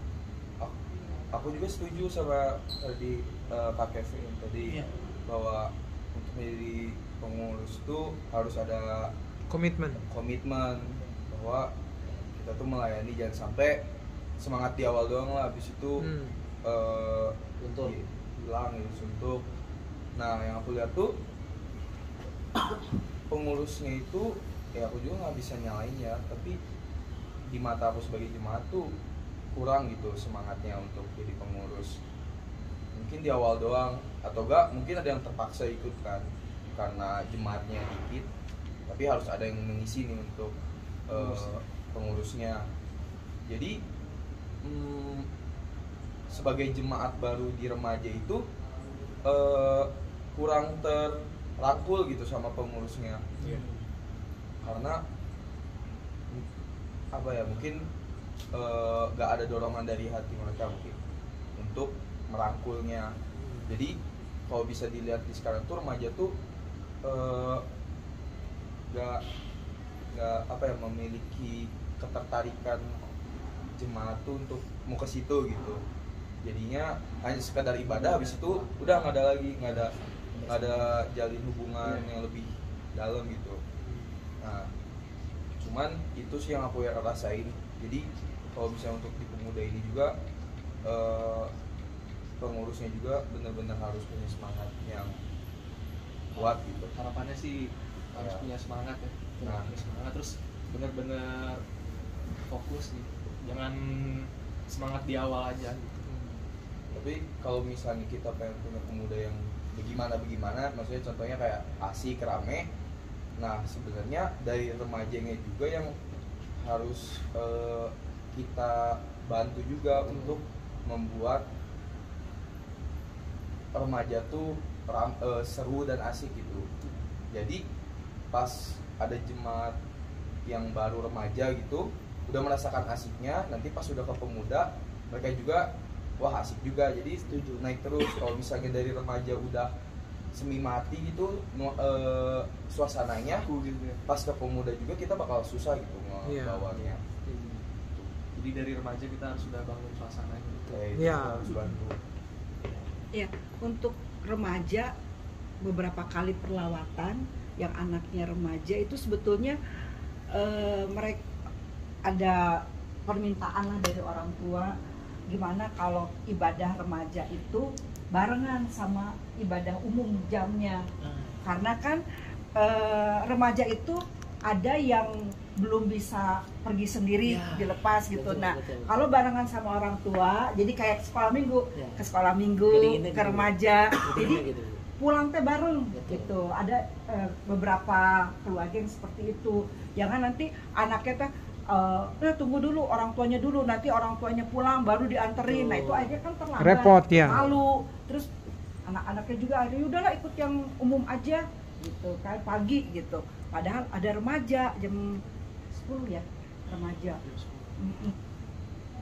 aku juga setuju sama tadi Kak Kevin tadi bahwa untuk menjadi pengurus tuh harus ada Komitmen. bahwa kita tuh melayani, jangan sampai semangat di awal doang lah, habis itu hilang gitu, suntuk. Nah, yang aku lihat tuh pengurusnya itu ya aku juga nggak bisa nyalain ya, tapi di mata aku sebagai jemaat tuh kurang gitu semangatnya untuk jadi pengurus. Mungkin di awal doang, atau enggak mungkin ada yang terpaksa ikut kan karena jemaatnya dikit, tapi harus ada yang mengisi nih untuk pengurusnya. Jadi sebagai jemaat baru di remaja itu kurang terrangkul gitu sama pengurusnya. Karena apa ya, mungkin gak ada dorongan dari hati mereka mungkin untuk merangkulnya. Jadi kalau bisa dilihat di sekarang tuh remaja tuh gak apa ya, memiliki ketertarikan jemaat tuh untuk mau ke situ gitu. Jadinya hanya sekadar ibadah, habis itu udah nggak ada jalin hubungan yang lebih dalam gitu. Nah, cuman itu sih yang aku rasain. Jadi kalau misalnya untuk di pemuda ini juga pengurusnya juga benar-benar harus punya semangat yang kuat gitu. harapannya sih harus punya semangat ya. Punya semangat, terus benar-benar fokus gitu. Jangan semangat di awal aja gitu. Tapi kalau misalnya kita pengen punya pemuda yang bagaimana, maksudnya contohnya kayak asik, rame. Nah, sebenarnya dari remajanya juga yang harus kita bantu juga untuk membuat remaja tuh seru dan asik gitu. Jadi pas ada jemaat yang baru remaja gitu udah merasakan asiknya, nanti pas udah ke pemuda mereka juga wah asik juga, jadi naik terus. Kalau misalnya dari remaja udah semi mati gitu suasananya, pas ke pemuda juga kita bakal susah gitu ngelawannya. Jadi dari remaja kita harus sudah bangun suasana gitu. Harus bantu. Ya, untuk remaja beberapa kali perlawatan yang anaknya remaja itu sebetulnya mereka ada permintaan lah dari orang tua, gimana kalau ibadah remaja itu barengan sama ibadah umum jamnya. Karena kan remaja itu ada yang belum bisa pergi sendiri dilepas gitu. Nah, kalau barengan sama orang tua, jadi kayak sekolah minggu, ke sekolah minggu, ke remaja, jadi pulang teh bareng gitu. Ada beberapa keluarga yang seperti itu. Jangan nanti anaknya teh tunggu dulu orang tuanya dulu, nanti orang tuanya pulang baru dianterin. Nah, itu aja kan terlambat. Repot ya. Malu. Terus anak-anaknya juga ada, udahlah ikut yang umum aja gitu kan, pagi gitu. Padahal ada remaja jam 10 ya, remaja.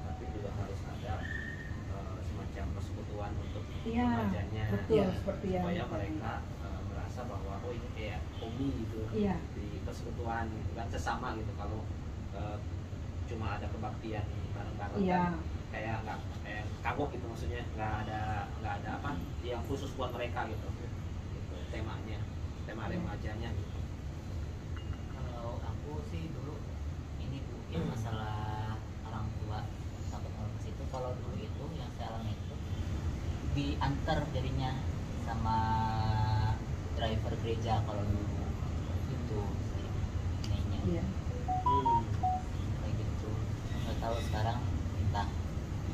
Tapi juga harus ada semacam persekutuan untuk remajanya. Betul, seperti yang supaya mereka merasa bahwa oh ini kayak hobi gitu. Di persekutuan gitu kan, sesama gitu. Kalau cuma ada kebaktian bareng-bareng kan kayak nggak kagok gitu, maksudnya nggak ada apa yang khusus buat mereka gitu temanya, tema remajanya gitu. Kalau aku sih dulu ini Bu, yang masalah orang tua takut ke situ. Kalau dulu itu yang saya alami itu diantar jadinya sama driver gereja kalau dulu itu sih ininya. Kayak gitu. Nggak tahu sekarang entah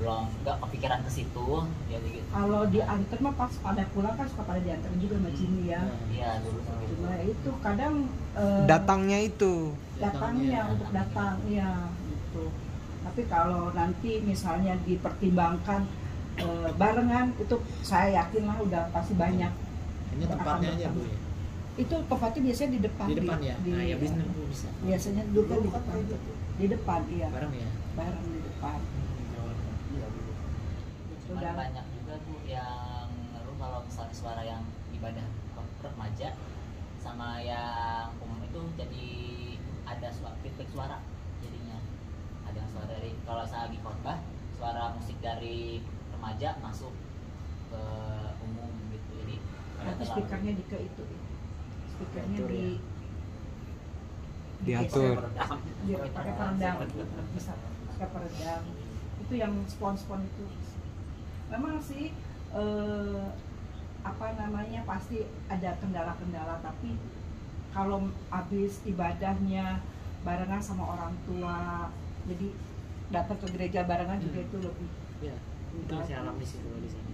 belum nggak kepikiran ke situ ya gitu. Kalau diantar mah pas pada pulang kan suka pada diantar juga sama Jimmy ya. Iya dulu seperti Cuma itu kadang datangnya itu datangnya untuk datang ya gitu. Tapi kalau nanti misalnya dipertimbangkan barengan, itu saya yakin lah udah pasti banyak. Hanya tempatnya aja Bu ya. Itu tempatnya biasanya di depan. Di depan ya. Nah, ya bisa. Biasanya dulu kan di depan. Di depan iya. Bareng ya. Bareng di depan. Cuman banyak juga Bu yang ngeluh kalau misalnya suara yang ibadah remaja sama yang umum itu jadi ada feedback suara jadinya. Ada yang suara dari, kalau saya lagi khotbah, suara musik dari remaja masuk ke umum gitu. Jadi tapi speakernya di ke itu. Speakernya diatur. Pakai peredam. Bisa pakai peredam. Itu yang spon-spon itu. Memang sih apa namanya pasti ada kendala-kendala, tapi kalau habis ibadahnya barengan sama orang tua, jadi datang ke gereja barengan juga itu lebih. Ya, itu saya alami sih di sini.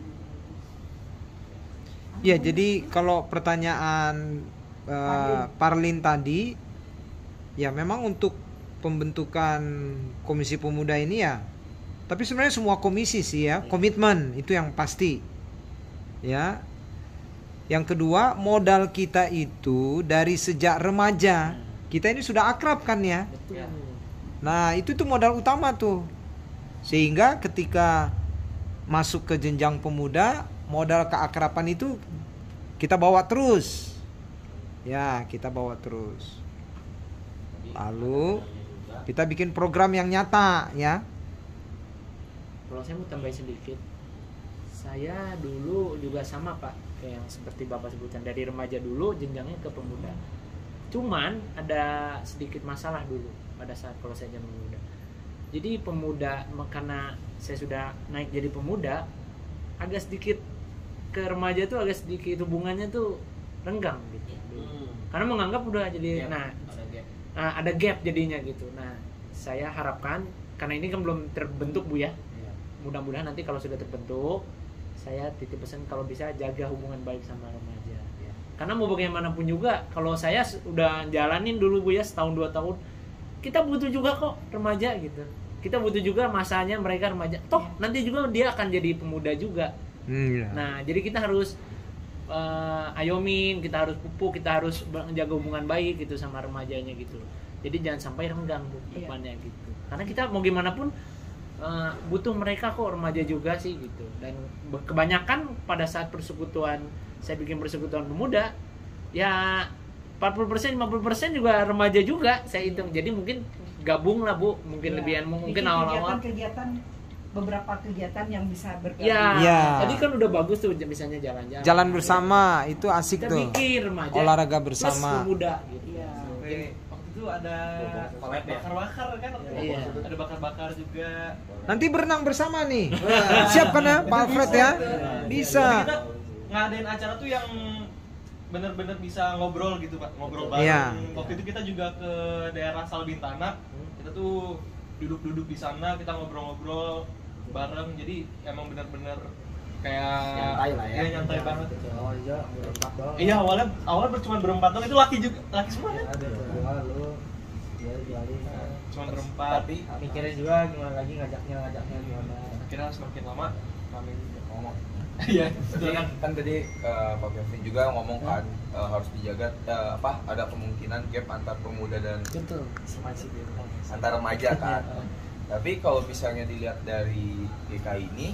Ya, jadi kalau pertanyaan Parlin tadi, ya memang untuk pembentukan komisi pemuda ini ya. Tapi sebenarnya semua komisi sih ya, komitmen itu yang pasti. Ya. Yang kedua, modal kita itu dari sejak remaja. Kita ini sudah akrab kan ya. Nah, itu tuh modal utama tuh. Sehingga ketika masuk ke jenjang pemuda, modal keakraban itu kita bawa terus. Ya, kita bawa terus. Lalu kita bikin program yang nyata ya. Kalau saya mau tambahin sedikit, saya dulu juga sama Pak, kayak yang seperti Bapak sebutkan, dari remaja dulu jenjangnya ke pemuda. Cuman ada sedikit masalah dulu pada saat kalau saya zaman muda. Jadi pemuda, karena saya sudah naik jadi pemuda, agak sedikit ke remaja tuh agak sedikit hubungannya tuh renggang gitu. Karena menganggap udah jadi ada gap jadinya gitu. Nah, saya harapkan karena ini kan belum terbentuk Bu ya. Mudah-mudahan nanti kalau sudah terbentuk, saya titip pesan kalau bisa jaga hubungan baik sama remaja. Karena mau bagaimanapun juga, kalau saya udah jalanin dulu Bu ya setahun 2 tahun, kita butuh juga kok remaja gitu. Kita butuh juga masanya mereka remaja. Toh nanti juga dia akan jadi pemuda juga. Nah, jadi kita harus ayomin, kita harus pupuk, kita harus menjaga hubungan baik gitu sama remajanya gitu. Jadi jangan sampai renggang Bu depannya gitu. Karena kita mau gimana pun butuh mereka kok, remaja juga sih gitu. Dan kebanyakan pada saat persekutuan, saya bikin persekutuan pemuda, ya 40% 50% juga remaja juga saya hitung. Jadi mungkin gabung lah Bu, mungkin lebihan, mungkin awal-awal kegiatan beberapa kegiatan yang bisa bergabung. Ya. Jadi kan udah bagus tuh misalnya jalan-jalan. Jalan bersama itu asik kita tuh. Bikin remaja. Olahraga bersama. Plus pemuda gitu. Iya. Waktu itu ada bakar-bakar kan? Iya. Ada bakar-bakar juga. Nanti berenang bersama nih. Siap kan ya Pak Alfred ya? Bisa. Tapi kita ngadain acara tuh yang bener-bener bisa ngobrol gitu Pak, ngobrol bareng. Iya. Waktu itu kita juga ke daerah Salbintana, kita tuh duduk-duduk di sana, kita ngobrol-ngobrol bareng, jadi emang bener-bener kayak Nyantai lah ya. Iya, nyantai banget. Oh iya, berempat doang. Iya, awalnya cuma berempat doang, itu laki semua kan? Ada dua lu. Dia jualin. Cuma berempat. Tapi Mikirin juga gimana lagi ngajaknya gimana. Akhirnya semakin lama kami ngomong. Iya, Kan tadi Pak Kevin juga ngomong kan harus dijaga ada kemungkinan gap antar pemuda dan Betul. antar remaja kan. Tapi kalau misalnya dilihat dari GKI ini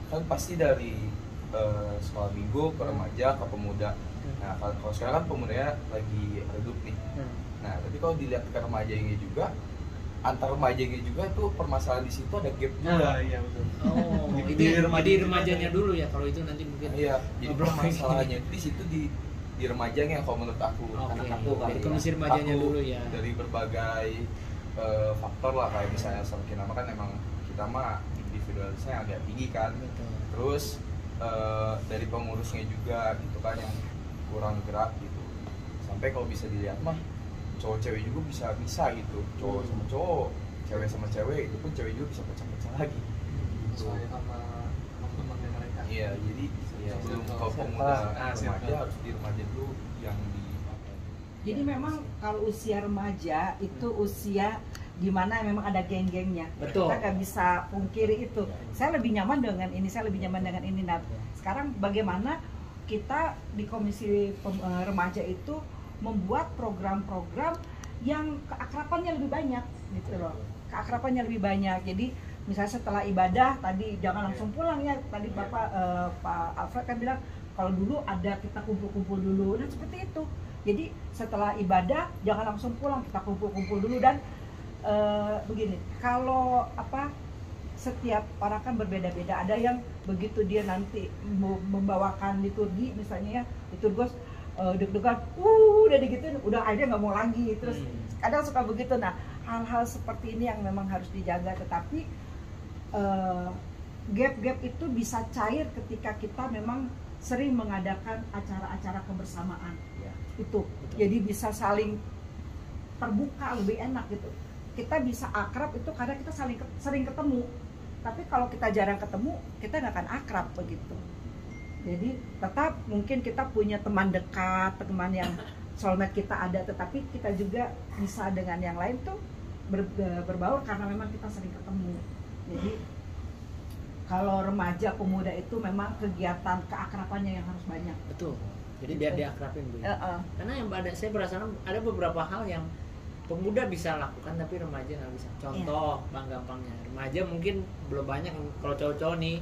kan pasti dari sekolah minggu ke remaja ke pemuda. Nah kalau sekarang kan pemudanya lagi redup nih. Nah tapi kalau dilihat ke remajanya juga, antar remajanya juga tuh permasalahan di situ ada gap juga. iya betul. Oh, jadi remajanya dulu ya, kalau itu nanti mungkin. Iya, jadi permasalahannya di situ di remajanya kalau menurut aku. Dari komisi remajanya dulu ya. Dari berbagai faktor lah, kayak misalnya semakin lama kan emang kita mah individualisnya agak tinggi kan. Betul. Terus dari pengurusnya juga gitu kan yang kurang gerak gitu. Sampai kalau bisa dilihat mah cowok cewek juga bisa gitu, cowok sama cowok, cewek sama cewek, itu pun cewek juga bisa pecah-pecah lagi gitu. Sama teman-teman mereka. Iya, jadi sebelum kalau pemuda remaja harus di remaja dulu yang di. Jadi memang kalau usia remaja itu usia di mana memang ada geng-gengnya. Betul. Kita nggak bisa pungkiri itu. Saya lebih nyaman dengan ini, saya lebih nyaman dengan ini. Nah, sekarang bagaimana kita di komisi remaja itu membuat program-program yang keakrabannya lebih banyak gitu loh. Keakrabannya lebih banyak. Jadi misalnya setelah ibadah tadi jangan langsung pulang ya. Tadi Bapak Pak Alfred kan bilang kalau dulu ada kita kumpul-kumpul dulu. Nah, seperti itu. Jadi setelah ibadah jangan langsung pulang, kita kumpul-kumpul dulu. Dan begini, kalau setiap orang kan berbeda-beda. Ada yang begitu dia nanti membawakan liturgi misalnya ya, liturgos deg-degan, udah digituin, udah akhirnya nggak mau lagi. Terus kadang suka begitu. Nah, hal-hal seperti ini yang memang harus dijaga. Tetapi gap-gap itu bisa cair ketika kita memang sering mengadakan acara-acara kebersamaan. Itu jadi bisa saling terbuka, lebih enak gitu. Kita bisa akrab itu karena kita sering ketemu. Tapi kalau kita jarang ketemu, kita nggak akan akrab begitu. Jadi tetap mungkin kita punya teman dekat, teman yang soulmate kita ada, tetapi kita juga bisa dengan yang lain tuh berbaur karena memang kita sering ketemu. Jadi kalau remaja pemuda itu memang kegiatan keakrabannya yang harus banyak. Betul. Jadi biar diakrabin Bu. Karena yang saya merasakan ada beberapa hal yang pemuda bisa lakukan tapi remaja nggak bisa. Contoh bang gampangnya, remaja mungkin belum banyak, kalau cowok-cowok nih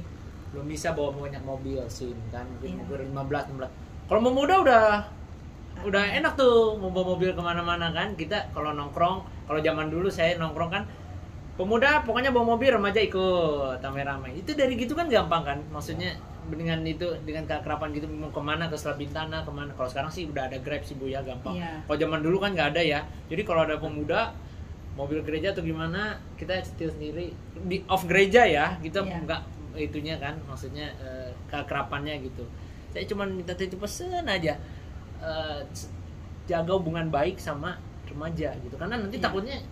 belum bisa bawa banyak mobil SIM kan, mungkin mobil 15-16. Kalau pemuda udah enak tuh mau bawa mobil kemana-mana kan. Kita kalau nongkrong, kalau zaman dulu saya nongkrong kan, pemuda pokoknya bawa mobil, remaja ikut ramai-ramai. Itu dari gitu kan gampang kan, maksudnya dengan itu, dengan keakraban gitu mau kemana, ke Selabintana kemana. Kalau sekarang sih udah ada Grab sih Bu ya, gampang. Kalau zaman dulu kan nggak ada ya. Jadi kalau ada pemuda mobil gereja atau gimana, kita setir sendiri di off gereja ya, kita nggak itunya kan, maksudnya keakrabannya gitu. Saya cuma minta titip pesan aja, jaga hubungan baik sama remaja gitu, karena nanti takutnya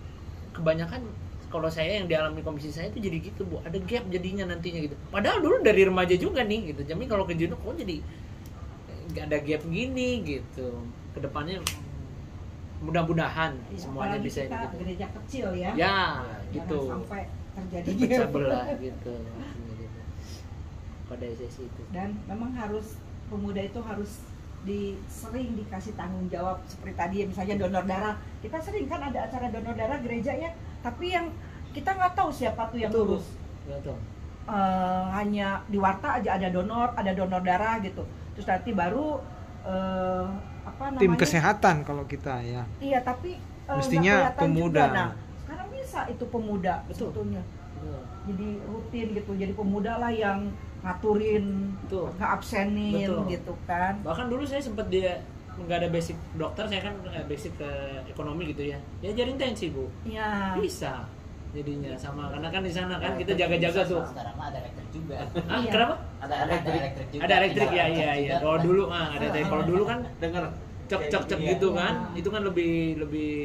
kebanyakan kalau saya yang dialami komisi saya itu jadi gitu Bu, ada gap jadinya nantinya gitu. Padahal dulu dari remaja juga nih gitu, jadi kalau ke Juno kok jadi nggak ada gap gini gitu. Kedepannya mudah-mudahan semuanya bisa kita gitu. Gereja kecil ya. Ya, gitu. Jangan sampai terjadi pecah belah gitu. Pada sesi itu. Dan memang harus pemuda itu harus sering dikasih tanggung jawab seperti tadi ya, misalnya donor darah. Kita sering kan ada acara donor darah gereja ya, tapi yang kita nggak tahu siapa tuh yang Betul, Bu. lulus. Betul. Hanya di warta aja ada donor darah gitu. Terus nanti baru apa namanya? Tim kesehatan kalau kita ya. Iya, tapi Mestinya nggak kelihatan pemuda. juga. Nah, sekarang bisa itu pemuda sebetulnya. Jadi rutin gitu. Jadi pemuda lah yang ngaturin, Betul. ngeabsenin Betul. gitu kan. Bahkan dulu saya sempat dia nggak ada basic dokter, saya kan basic ke ekonomi gitu ya. Ya jadi intensi, Bu. Iya. Bisa jadinya sama karena kan di sana kan kita jaga-jaga tuh. Sekarang mah ada elektrik juga. Ah, Iya. kenapa? Ada elektrik juga. Ada elektrik ya, Tinggal iya elektrik iya. juga. Kalau dulu ada elektrik. Kalau dulu kan Dengar cek gitu kan. Itu kan lebih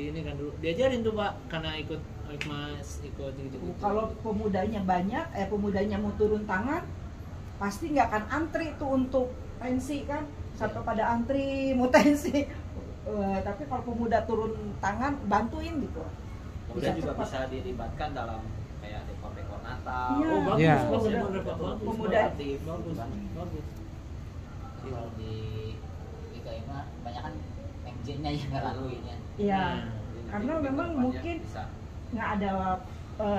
ini kan dulu. Diajarin tuh, Pak, karena ikut Mas, ikut gitu. Kalau pemudanya banyak, pemudanya mau turun tangan, pasti nggak akan antri tuh untuk tensi kan, sampai pada antri mau tensi. Tapi kalau pemuda turun tangan, bantuin gitu. Pemuda juga cepat. bisa dilibatkan dalam kayak dekor-dekor Natal. Iya. Oh, bagus, Iya. bagus, Pemuda- bagus, bagus. pemuda- aktif, Bagus, kan. bagus. Kalau di IKM mah banyak kan MJ-nya yang ngelakuinnya. Iya. Jadi Karena nanti memang kedepannya mungkin bisa. nggak ada,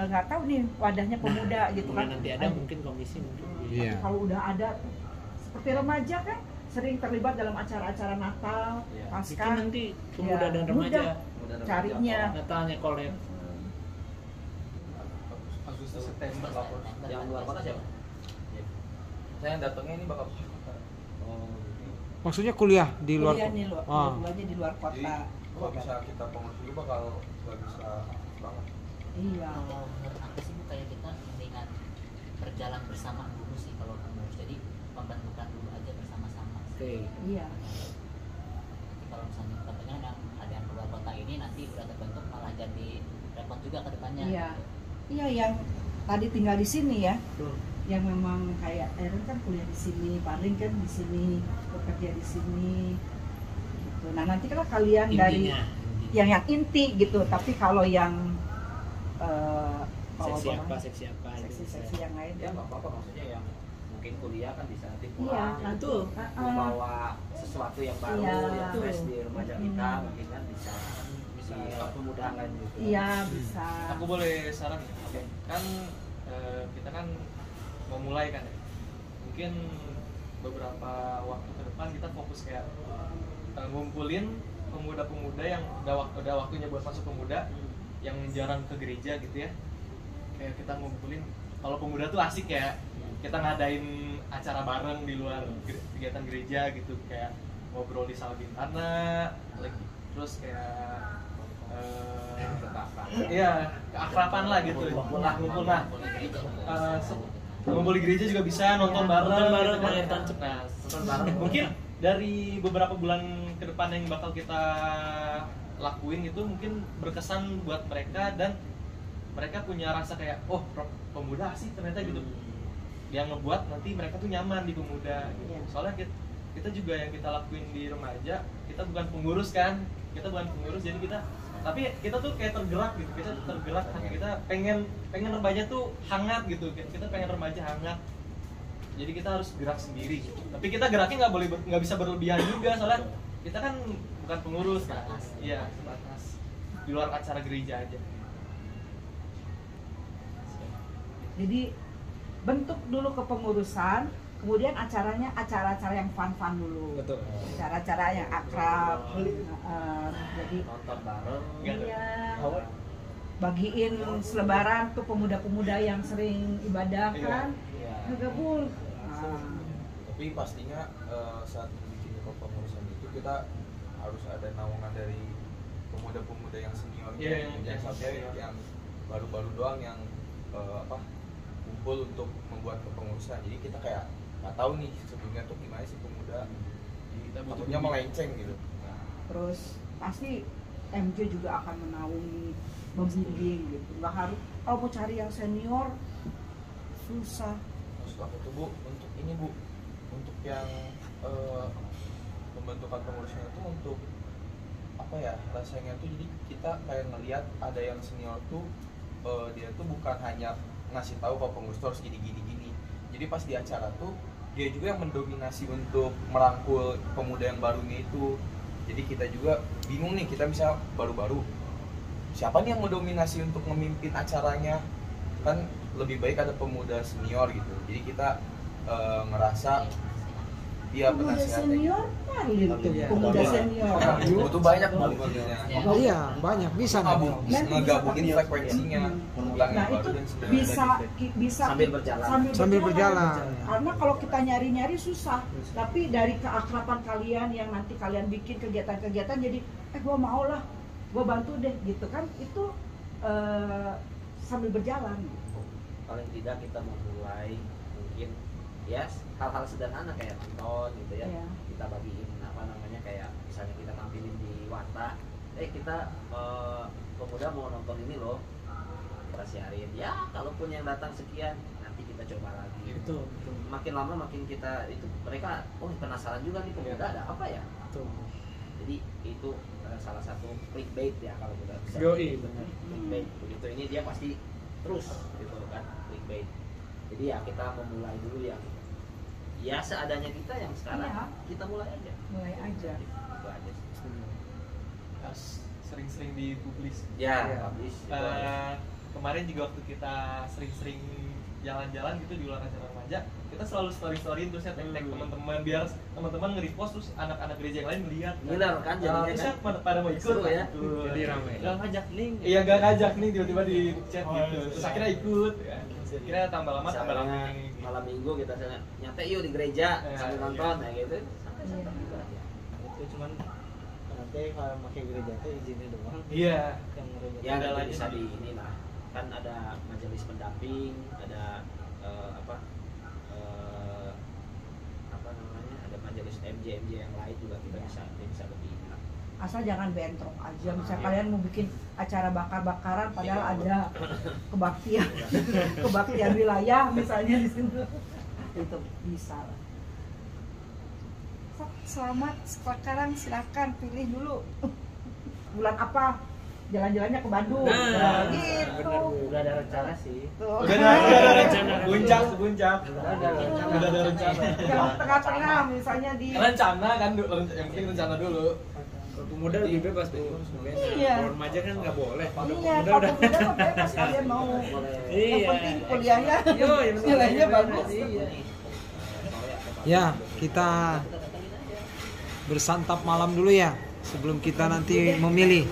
nggak tahu nih wadahnya pemuda gitu kan. Kemudian nanti ada mungkin komisi mungkin. Iya. Kalau udah ada tuh, seperti remaja kan sering terlibat dalam acara-acara Natal, Iya. Bikin Pasca. nanti pemuda Ya, dan remaja Mudah remaja. Carinya. Natalnya collab. Agustus September lapor. Yang luar kota siapa? Saya yang datangnya ini bakal Oh, Maksudnya kuliah di luar. Kuliah nih, Ah. kuliahnya di luar jadi kota. kalau bisa kita pengurus dulu bakal nggak bisa banget. Iya. Kalau menurut aku sih Bu, kayak kita mendingan berjalan bersama dulu sih kalau pengurus. Jadi pembentukan dulu aja bersama-sama. Oke. Iya. Nanti kalau misalnya contohnya ada yang keluar kota ini nanti udah terbentuk malah jadi repot juga ke depannya. Iya. Iya, yang tadi tinggal di sini ya. Betul. Yang memang kayak Aaron kan kuliah di sini, Paling kan di sini, bekerja di sini. Gitu. Nah, nanti kalau kalian dari Intinya. yang inti gitu, tapi kalau yang Seksi bawah-bawah, apa, seksi apa. gitu. seksi-seksi yang lain. ya nggak apa-apa, maksudnya yang mungkin kuliah kan bisa nanti Iya, pulang nanti membawa sesuatu yang baru Iya. yang fresh di remaja kita, Hmm. mungkin kan bisa pemuda lain juga. Iya, bisa. Aku boleh saran nggak? Oke. Kan kita kan mau mulai kan ya. Mungkin beberapa waktu ke depan kita fokus kayak ngumpulin pemuda-pemuda yang udah waktunya buat masuk pemuda yang jarang ke gereja gitu ya. Kayak kita ngumpulin, kalau pemuda tuh asik ya. Kita ngadain acara bareng di luar kegiatan gereja gitu, kayak ngobrol di Salbintana, terus kayak iya, keakraban lah gitu. Ngumpul lah. Ngumpul di gereja juga bisa, nonton bareng. Nonton bareng, gitu kan. main tancap. Nah, nonton bareng. Mungkin dari beberapa bulan ke depan yang bakal kita lakuin itu mungkin berkesan buat mereka dan mereka punya rasa kayak, oh pemuda sih ternyata gitu. Yang ngebuat nanti mereka tuh nyaman di pemuda gitu. Iya. Soalnya kita juga yang kita lakuin di remaja, kita bukan pengurus kan, jadi kita tuh kayak tergerak gitu, hanya kita pengen remaja tuh hangat gitu, kita pengen remaja hangat, jadi kita harus gerak sendiri gitu. Tapi kita geraknya nggak bisa berlebihan juga, soalnya kita kan bukan pengurus kan, iya sebatas di luar acara gereja aja. Jadi bentuk dulu kepengurusan, kemudian acara-acara yang fun-fun dulu. Betul. Acara-acara yang akrab. Jadi Nonton bareng. iya, bagiin selebaran tuh pemuda-pemuda yang sering ibadah kan, Iya. ngegabung. Tapi pastinya saat bikin kepengurusan itu kita harus ada naungan dari pemuda-pemuda yang senior, Iya, jangan sampai yang baru-baru doang yang kumpul untuk membuat kepengurusan. Jadi kita kayak nggak tahu nih sebelumnya tuh gimana sih pemuda, Kita butuh takutnya melenceng gitu. Terus pasti MJ juga akan menaungi, membimbing gitu. Nggak harus, kalau mau cari yang senior susah. Maksud aku tuh Bu, untuk ini Bu, untuk yang pembentukan pengurusnya itu untuk apa ya, rasanya tuh jadi kita kayak ngelihat ada yang senior tuh dia tuh bukan hanya ngasih tahu kalau pengurus tuh harus gini. Jadi pas di acara tuh dia juga yang mendominasi untuk merangkul pemuda yang barunya itu. Jadi kita juga bingung nih, kita bisa baru-baru siapa nih yang mendominasi untuk memimpin acaranya, kan lebih baik ada pemuda senior gitu. Jadi kita ngerasa dia Pemuda penasehat senior Marlin tuh, pemuda senior. butuh banyak Bu. Oh iya, banyak bisa nih. Ngegabungin frekuensinya yang Nah baru itu dan sudah bisa Sambil berjalan. Sambil berjalan. Karena kalau kita nyari-nyari susah. Tapi dari keakraban kalian yang nanti kalian bikin kegiatan-kegiatan, jadi gue mau lah, gue bantu deh gitu kan, itu sambil berjalan. Paling tidak kita memulai mungkin ya hal-hal sederhana kayak nonton gitu ya. Iya. Kita bagiin apa namanya kayak misalnya kita tampilin di warta, kita pemuda mau nonton ini loh, kita siarin ya, kalaupun yang datang sekian nanti kita coba lagi. Betul. Makin lama makin kita itu mereka penasaran juga nih pemuda ada apa ya. Betul. Jadi itu salah satu clickbait ya kalau kita bisa. Yoi, benar. Clickbait begitu, ini dia pasti terus gitu kan, clickbait. Jadi ya kita memulai dulu ya seadanya kita yang sekarang, Iya. kita mulai aja. Mulai aja. Itu aja sih. Harus sering-sering dipublis. Ya, publish itu aja. Kemarin juga waktu kita sering-sering jalan-jalan gitu di luar acara remaja, kita selalu story-storyin terus ya tag teman-teman biar teman-teman nge-repost, terus anak-anak gereja yang lain melihat. Ngiler kan jadinya Terusnya kan. pada mau ikut Seru ya. Jadi ramai. Gak ngajak nih. Iya gak ngajak nih tiba-tiba di chat gitu. Terus akhirnya ikut. Ya. Kira tambah lama tambah Misalnya lama. malam minggu kita nyampe yuk di gereja sambil nonton ya gitu. Iya. Itu cuman nanti kalau pakai gereja itu izinnya doang. Iya. Yang gereja. Ya nanti bisa di inilah. Kan ada majelis pendamping, ada apa namanya, ada majelis MJ yang lain juga kita bisa lebih. Asal jangan bentrok aja. Misalnya kalian mau bikin acara bakar-bakaran padahal ada kebaktian wilayah misalnya di situ. Itu bisa. Selamat sekarang silakan pilih dulu. Bulan apa? Jalan-jalannya ke Bandung. Nah, gitu. Udah ada rencana sih. Tuh. Udah ada rencana. Puncak. Udah ada rencana. Udah ada rencana. Yang tengah-tengah misalnya di Rencana kan yang penting rencana dulu. Kalau pemuda lebih bebas tuh. Iya. Kalau remaja kan nggak boleh. Kalau iya, pemuda kalau udah. pemuda mah bebas kalian mau. Iya. Yang penting kuliahnya Yo, yang penting nilainya bebas. bagus. Iya. Ya, kita bersantap malam dulu ya sebelum kita nanti memilih.